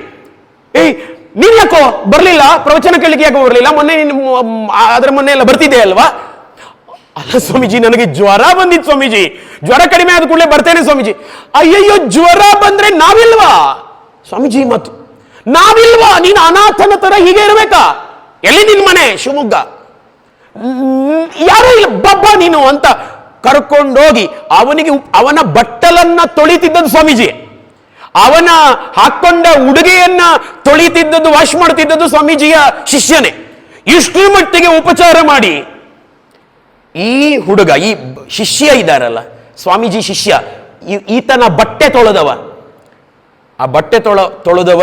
ನೀನ್ ಯಾಕೋ ಬರ್ಲಿಲ್ಲ? ಪ್ರವಚನ ಕೇಳಲಿಕ್ಕೆ ಯಾಕೋ ಬರ್ಲಿಲ್ಲ? ಮೊನ್ನೆ ಅದ್ರ ಮೊನ್ನೆ ಎಲ್ಲ ಬರ್ತಿದ್ದೆ ಅಲ್ವಾ? ಅಲ್ಲ ಸ್ವಾಮೀಜಿ, ನನಗೆ ಜ್ವರ ಬಂದಿತ್ತು ಸ್ವಾಮೀಜಿ. ಜ್ವರ ಕಡಿಮೆ ಆದ ಕೂಡಲೇ ಬರ್ತೇನೆ ಸ್ವಾಮೀಜಿ. ಅಯ್ಯಯ್ಯೋ, ಜ್ವರ ಬಂದ್ರೆ ನಾವಿಲ್ವಾ ಸ್ವಾಮೀಜಿ? ಮತ್ತು ನಾವಿಲ್ವಾ? ನೀನು ಅನಾಥನ ತರ ಹೀಗೆ ಇರ್ಬೇಕಾ? ಎಲ್ಲಿ ನಿನ್ ಮನೆ? ಶಿವಮೊಗ್ಗ. ಯಾರೂ ಇಲ್ಲ, ಬಬ್ಬ ನೀನು ಅಂತ ಕರ್ಕೊಂಡೋಗಿ ಅವನ ಬಟ್ಟಲನ್ನ ತೊಳಿತಿದ್ದದ್ದು ಸ್ವಾಮೀಜಿ. ಅವನ ಹಾಕೊಂಡ ಉಡುಗೆಯನ್ನ ತೊಳಿತಿದ್ದದ್ದು, ವಾಶ್ ಮಾಡ್ತಿದ್ದದ್ದು ಸ್ವಾಮೀಜಿಯ ಶಿಷ್ಯನೇ. ಇಷ್ಟರ ಮಟ್ಟಿಗೆ ಉಪಚಾರ ಮಾಡಿ ಈ ಹುಡುಗ, ಈ ಶಿಷ್ಯ ಇದ್ದಾರಲ್ಲ, ಸ್ವಾಮೀಜಿ ಶಿಷ್ಯ, ಈತನ ಬಟ್ಟೆ ತೊಳೆದವ. ಆ ಬಟ್ಟೆ ತೊಳೆದವ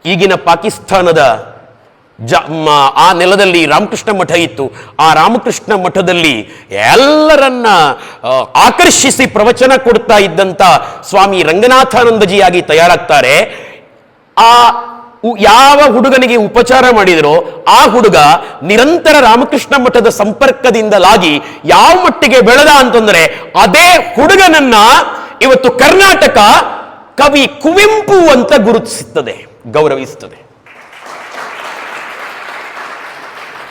ಈಗಿನ ಪಾಕಿಸ್ತಾನದ ಆ ನೆಲದಲ್ಲಿ ರಾಮಕೃಷ್ಣ ಮಠ ಇತ್ತು. ಆ ರಾಮಕೃಷ್ಣ ಮಠದಲ್ಲಿ ಎಲ್ಲರನ್ನ ಆಕರ್ಷಿಸಿ ಪ್ರವಚನ ಕೊಡ್ತಾ ಇದ್ದಂತ ಸ್ವಾಮಿ ರಂಗನಾಥಾನಂದಜಿಯಾಗಿ ತಯಾರಾಗ್ತಾರೆ. ಆ ಯಾವ ಹುಡುಗನಿಗೆ ಉಪಚಾರ ಮಾಡಿದರೋ ಆ ಹುಡುಗ ನಿರಂತರ ರಾಮಕೃಷ್ಣ ಮಠದ ಸಂಪರ್ಕದಿಂದಲಾಗಿ ಯಾವ ಮಟ್ಟಿಗೆ ಬೆಳೆದ ಅಂತಂದ್ರೆ, ಅದೇ ಹುಡುಗನನ್ನ ಇವತ್ತು ಕರ್ನಾಟಕ ಕವಿ ಕುವೆಂಪು ಅಂತ ಗುರುತಿಸುತ್ತದೆ, ಗೌರವಿಸುತ್ತದೆ.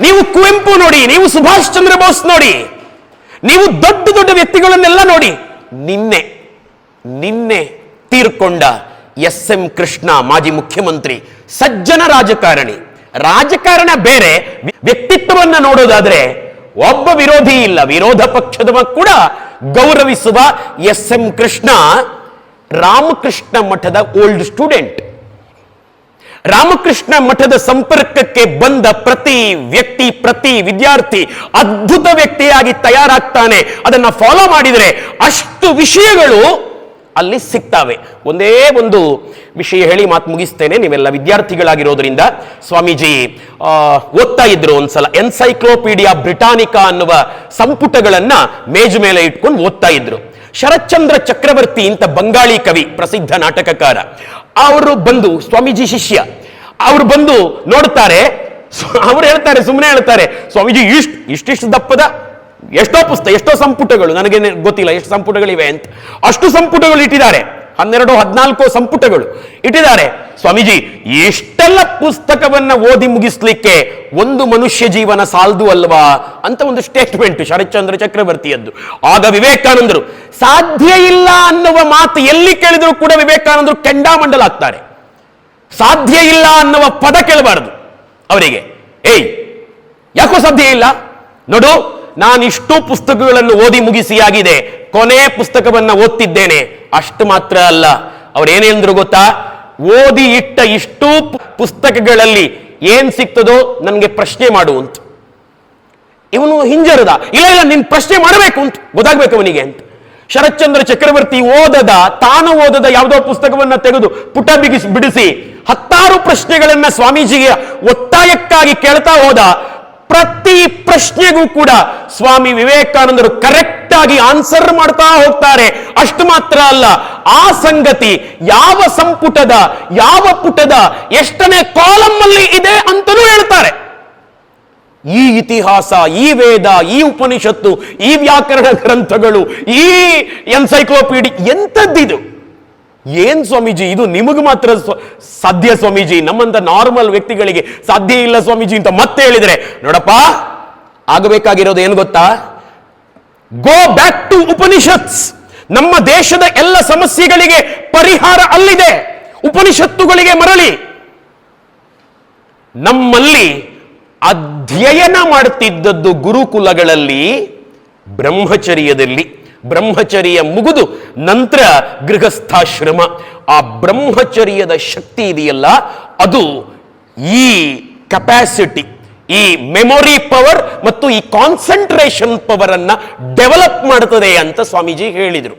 ನೀವು ಕುವೆಂಪು ನೋಡಿ, ನೀವು ಸುಭಾಷ್ ಚಂದ್ರ ಬೋಸ್ ನೋಡಿ, ನೀವು ದೊಡ್ಡ ದೊಡ್ಡ ವ್ಯಕ್ತಿಗಳನ್ನೆಲ್ಲ ನೋಡಿ. ನಿನ್ನೆ ತೀರ್ಕೊಂಡ ಎಸ್.ಎಂ. ಕೃಷ್ಣ, ಮಾಜಿ ಮುಖ್ಯಮಂತ್ರಿ, ಸಜ್ಜನ ರಾಜಕಾರಣಿ. ರಾಜಕಾರಣ ಬೇರೆ, ವ್ಯಕ್ತಿತ್ವವನ್ನ ನೋಡೋದಾದ್ರೆ ಒಬ್ಬ ವಿರೋಧಿ ಇಲ್ಲ, ವಿರೋಧ ಪಕ್ಷದವ ಕೂಡ ಗೌರವಿಸುವ ಎಸ್.ಎಂ. ಕೃಷ್ಣ ರಾಮಕೃಷ್ಣ ಮಠದ ಓಲ್ಡ್ ಸ್ಟೂಡೆಂಟ್. ರಾಮಕೃಷ್ಣ ಮಠದ ಸಂಪರ್ಕಕ್ಕೆ ಬಂದ ಪ್ರತಿ ವ್ಯಕ್ತಿ, ಪ್ರತಿ ವಿದ್ಯಾರ್ಥಿ ಅದ್ಭುತ ವ್ಯಕ್ತಿಯಾಗಿ ತಯಾರಾಗ್ತಾನೆ. ಅದನ್ನ ಫಾಲೋ ಮಾಡಿದರೆ ಅಷ್ಟು ವಿಷಯಗಳು ಅಲ್ಲಿ ಸಿಗ್ತಾವೆ. ಒಂದೇ ಒಂದು ವಿಷಯ ಹೇಳಿ ಮಾತು ಮುಗಿಸ್ತೇನೆ. ನೀವೆಲ್ಲ ವಿದ್ಯಾರ್ಥಿಗಳಾಗಿರೋದ್ರಿಂದ, ಸ್ವಾಮೀಜಿ ಓದ್ತಾ ಇದ್ರು ಒಂದ್ಸಲ ಎನ್ಸೈಕ್ಲೋಪೀಡಿಯಾ ಬ್ರಿಟಾನಿಕಾ ಅನ್ನುವ ಸಂಪುಟಗಳನ್ನ ಮೇಜು ಮೇಲೆ ಇಟ್ಕೊಂಡು ಓದ್ತಾ ಇದ್ರು. ಶರತ್ಚಂದ್ರ ಚಕ್ರವರ್ತಿ ಅಂತ ಬಂಗಾಳಿ ಕವಿ, ಪ್ರಸಿದ್ಧ ನಾಟಕಕಾರ, ಅವರು ಬಂದು, ಸ್ವಾಮೀಜಿ ಶಿಷ್ಯ, ಅವರು ಬಂದು ನೋಡ್ತಾರೆ. ಅವ್ರು ಹೇಳ್ತಾರೆ, ಸುಮ್ಮನೆ ಹೇಳ್ತಾರೆ, ಸ್ವಾಮೀಜಿ ಇಷ್ಟಿಷ್ಟು ದಪ್ಪದ ಎಷ್ಟೋ ಸಂಪುಟಗಳು, ನನಗೆ ಗೊತ್ತಿಲ್ಲ ಎಷ್ಟು ಸಂಪುಟಗಳಿವೆ ಅಂತ, ಅಷ್ಟು ಸಂಪುಟಗಳು ಇಟ್ಟಿದ್ದಾರೆ. 12-14 ಸಂಪುಟಗಳು ಇಟ್ಟಿದ್ದಾರೆ. ಸ್ವಾಮೀಜಿ, ಎಷ್ಟೆಲ್ಲ ಪುಸ್ತಕವನ್ನ ಓದಿ ಮುಗಿಸ್ಲಿಕ್ಕೆ ಒಂದು ಮನುಷ್ಯ ಜೀವನ ಸಾಲ್ದು ಅಲ್ವಾ ಅಂತ ಒಂದು ಸ್ಟೇಟ್ಮೆಂಟ್ ಶರತ್ಚಂದ್ರ ಚಕ್ರವರ್ತಿಯದ್ದು. ಆಗ ವಿವೇಕಾನಂದರು, ಸಾಧ್ಯ ಇಲ್ಲ ಅನ್ನುವ ಮಾತು ಎಲ್ಲಿ ಕೇಳಿದ್ರು ಕೂಡ ವಿವೇಕಾನಂದರು ಕೆಂಡಾಮಂಡಲಾಗ್ತಾರೆ. ಸಾಧ್ಯ ಇಲ್ಲ ಅನ್ನುವ ಪದ ಕೇಳಬಾರದು ಅವರಿಗೆ. ಯಾಕೋ ಸಾಧ್ಯ ಇಲ್ಲ? ನೋಡು, ನಾನಿಷ್ಟು ಪುಸ್ತಕಗಳನ್ನು ಓದಿ ಮುಗಿಸಿಯಾಗಿದೆ, ಕೊನೆ ಪುಸ್ತಕವನ್ನ ಓದ್ತಿದ್ದೇನೆ. ಅಷ್ಟು ಮಾತ್ರ ಅಲ್ಲ, ಅವ್ರೇನೇಂದ್ರು ಗೊತ್ತಾ? ಓದಿ ಇಟ್ಟ ಇಷ್ಟೂ ಪುಸ್ತಕಗಳಲ್ಲಿ ಏನ್ ಸಿಗ್ತದೋ ನನಗೆ ಪ್ರಶ್ನೆ ಮಾಡು ಅಂತ. ಇವನು ಹಿಂಜರದ, ಇಲ್ಲ ನಿನ್ ಪ್ರಶ್ನೆ ಮಾಡಬೇಕು ಅಂತ, ಗೊತ್ತಾಗ್ಬೇಕು ಅವನಿಗೆ ಅಂತ. ಶರತ್ಚಂದ್ರ ಚಕ್ರವರ್ತಿ ತಾನು ಓದದ ಯಾವುದೋ ಪುಸ್ತಕವನ್ನ ತೆಗೆದು ಪುಟ ಬಿಡಿಸಿ 10 ಪ್ರಶ್ನೆಗಳನ್ನ ಸ್ವಾಮೀಜಿಗೆ ಒತ್ತಾಯಕ್ಕಾಗಿ ಕೇಳ್ತಾ ಹೋದ. ಪ್ರತಿ ಪ್ರಶ್ನೆಗೂ ಕೂಡ ಸ್ವಾಮಿ ವಿವೇಕಾನಂದರು ಕರೆಕ್ಟ್ ಆಗಿ ಆನ್ಸರ್ ಮಾಡ್ತಾ ಹೋಗ್ತಾರೆ. ಅಷ್ಟು ಮಾತ್ರ ಅಲ್ಲ, ಆ ಸಂಗತಿ ಯಾವ ಸಂಪುಟದ, ಯಾವ ಪುಟದ, ಎಷ್ಟನೇ ಕಾಲಮ್ ಅಲ್ಲಿ ಇದೆ ಅಂತಲೂ ಹೇಳ್ತಾರೆ. ಈ ಇತಿಹಾಸ, ಈ ವೇದ, ಈ ಉಪನಿಷತ್ತು, ಈ ವ್ಯಾಕರಣ ಗ್ರಂಥಗಳು, ಈ ಎನ್ಸೈಕ್ಲೋಪೀಡಿಯಾ ಎಂಥದ್ದಿದು? ಏನ್ ಸ್ವಾಮೀಜಿ ಇದು? ನಿಮಗೆ ಮಾತ್ರ ಸಾಧ್ಯ ಸ್ವಾಮೀಜಿ, ನಮ್ಮಂತ ನಾರ್ಮಲ್ ವ್ಯಕ್ತಿಗಳಿಗೆ ಸಾಧ್ಯ ಇಲ್ಲ ಸ್ವಾಮೀಜಿ ಅಂತ ಮತ್ತೆ ಹೇಳಿದ್ರೆ, ನೋಡಪ್ಪ, ಆಗಬೇಕಾಗಿರೋದು ಏನು ಗೊತ್ತಾ? Go back to Upanishads. ನಮ್ಮ ದೇಶದ ಎಲ್ಲ ಸಮಸ್ಯೆಗಳಿಗೆ ಪರಿಹಾರ ಅಲ್ಲಿದೆ. ಉಪನಿಷತ್ತುಗಳಿಗೆ ಮರಳಿ. ನಮ್ಮಲ್ಲಿ ಅಧ್ಯಯನ ಮಾಡುತ್ತಿದ್ದದ್ದು ಗುರುಕುಲಗಳಲ್ಲಿ, ಬ್ರಹ್ಮಚರ್ಯದಲ್ಲಿ. ಬ್ರಹ್ಮಚರ್ಯ ಮುಗಿದು ನಂತರ ಗೃಹಸ್ಥಾಶ್ರಮ. ಆ ಬ್ರಹ್ಮಚರ್ಯದ ಶಕ್ತಿ ಇದೆಯಲ್ಲ, ಅದು ಈ ಕೆಪಾಸಿಟಿ, ಈ ಮೆಮೊರಿ ಪವರ್ ಮತ್ತು ಈ ಕಾನ್ಸಂಟ್ರೇಷನ್ ಪವರ್ ಅನ್ನ ಡೆವಲಪ್ ಮಾಡುತ್ತದೆ ಅಂತ ಸ್ವಾಮೀಜಿ ಹೇಳಿದರು.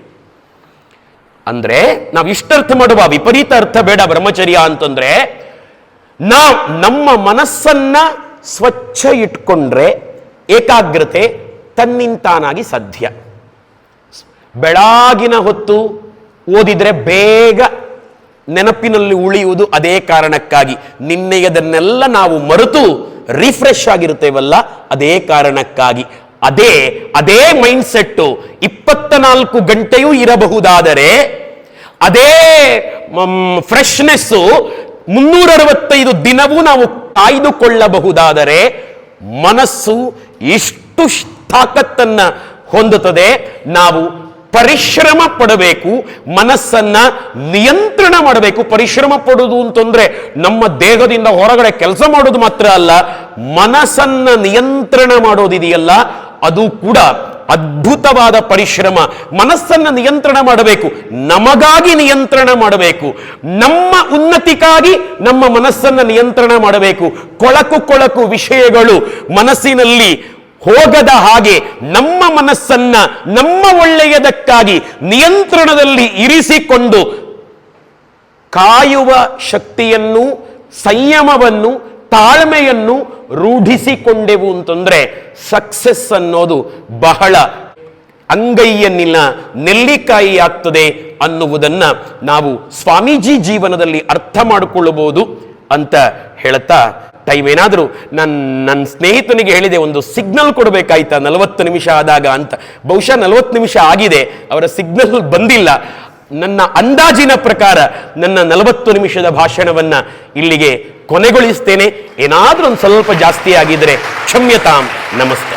ಅಂದ್ರೆ ನಾವು ಇಷ್ಟರ್ಥ ಮಾಡುವ, ವಿಪರೀತ ಅರ್ಥ ಬೇಡ ಬ್ರಹ್ಮಚರ್ಯ ಅಂತಂದ್ರೆ. ನಮ್ಮ ಮನಸ್ಸನ್ನ ಸ್ವಚ್ಛ ಇಟ್ಕೊಂಡ್ರೆ ಏಕಾಗ್ರತೆ ತನ್ನಿಂತಾನಾಗಿ ಸಾಧ್ಯ. ಬೆಳಗಿನ ಹೊತ್ತು ಓದಿದ್ರೆ ಬೇಗ ನೆನಪಿನಲ್ಲಿ ಉಳಿಯುವುದು ಅದೇ ಕಾರಣಕ್ಕಾಗಿ. ನಿನ್ನೆಯದನ್ನೆಲ್ಲ ನಾವು ಮರೆತು ರಿಫ್ರೆಶ್ ಆಗಿರುತ್ತೇವಲ್ಲ, ಅದೇ ಕಾರಣಕ್ಕಾಗಿ. ಅದೇ ಮೈಂಡ್ ಸೆಟ್ಟು 24 ಗಂಟೆಯೂ ಇರಬಹುದಾದರೆ ಅದೇ ಫ್ರೆಶ್ನೆಸ್ಸು 365 ದಿನವೂ ನಾವು ಕಾಯ್ದುಕೊಳ್ಳಬಹುದಾದರೆ ಮನಸ್ಸು ಎಷ್ಟು ತಾಕತ್ತನ್ನ ಹೊಂದುತ್ತದೆ. ನಾವು ಪರಿಶ್ರಮ ಪಡಬೇಕು, ಮನಸ್ಸನ್ನ ನಿಯಂತ್ರಣ ಮಾಡಬೇಕು. ಪರಿಶ್ರಮ ಪಡುವುದು ಅಂತಂದ್ರೆ ನಮ್ಮ ದೇಹದಿಂದ ಹೊರಗಡೆ ಕೆಲಸ ಮಾಡೋದು ಮಾತ್ರ ಅಲ್ಲ, ಮನಸ್ಸನ್ನ ನಿಯಂತ್ರಣ ಮಾಡೋದಿದೆಯಲ್ಲ ಅದು ಕೂಡ ಅದ್ಭುತವಾದ ಪರಿಶ್ರಮ. ಮನಸ್ಸನ್ನ ನಿಯಂತ್ರಣ ಮಾಡಬೇಕು, ನಮಗಾಗಿ ನಿಯಂತ್ರಣ ಮಾಡಬೇಕು, ನಮ್ಮ ಉನ್ನತಿಗಾಗಿ ನಮ್ಮ ಮನಸ್ಸನ್ನ ನಿಯಂತ್ರಣ ಮಾಡಬೇಕು. ಕೊಳಕು ವಿಷಯಗಳು ಮನಸ್ಸಿನಲ್ಲಿ ಹೋಗದ ಹಾಗೆ ನಮ್ಮ ಮನಸ್ಸನ್ನ ನಮ್ಮ ಒಳ್ಳೆಯದಕ್ಕಾಗಿ ನಿಯಂತ್ರಣದಲ್ಲಿ ಇರಿಸಿಕೊಂಡು ಕಾಯುವ ಶಕ್ತಿಯನ್ನು, ಸಂಯಮವನ್ನು, ತಾಳ್ಮೆಯನ್ನು ರೂಢಿಸಿಕೊಂಡೆವು ಅಂತಂದ್ರೆ ಸಕ್ಸಸ್ ಅನ್ನೋದು ಬಹಳ ಅಂಗೈಯನ್ನಿನ ನೆಲ್ಲಿಕಾಯಿ ಆಗ್ತದೆ ಅನ್ನುವುದನ್ನ ನಾವು ಸ್ವಾಮೀಜಿ ಜೀವನದಲ್ಲಿ ಅರ್ಥ ಮಾಡಿಕೊಳ್ಳಬಹುದು ಅಂತ ಹೇಳ್ತಾ, ಟೈಮ್ ಏನಾದರೂ ನನ್ನ ಸ್ನೇಹಿತನಿಗೆ ಹೇಳಿದೆ, ಒಂದು ಸಿಗ್ನಲ್ ಕೊಡಬೇಕಾಯ್ತಾ 40 ನಿಮಿಷ ಆದಾಗ ಅಂತ. ಬಹುಶಃ 40 ನಿಮಿಷ ಆಗಿದೆ, ಅವರ ಸಿಗ್ನಲ್ ಬಂದಿಲ್ಲ. ನನ್ನ ಅಂದಾಜಿನ ಪ್ರಕಾರ ನನ್ನ 40 ನಿಮಿಷದ ಭಾಷಣವನ್ನ ಇಲ್ಲಿಗೆ ಕೊನೆಗೊಳಿಸ್ತೇನೆ. ಏನಾದರೂ ಒಂದು ಸ್ವಲ್ಪ ಜಾಸ್ತಿ ಆಗಿದ್ರೆ ಕ್ಷಮ್ಯತಾಂ. ನಮಸ್ತೆ.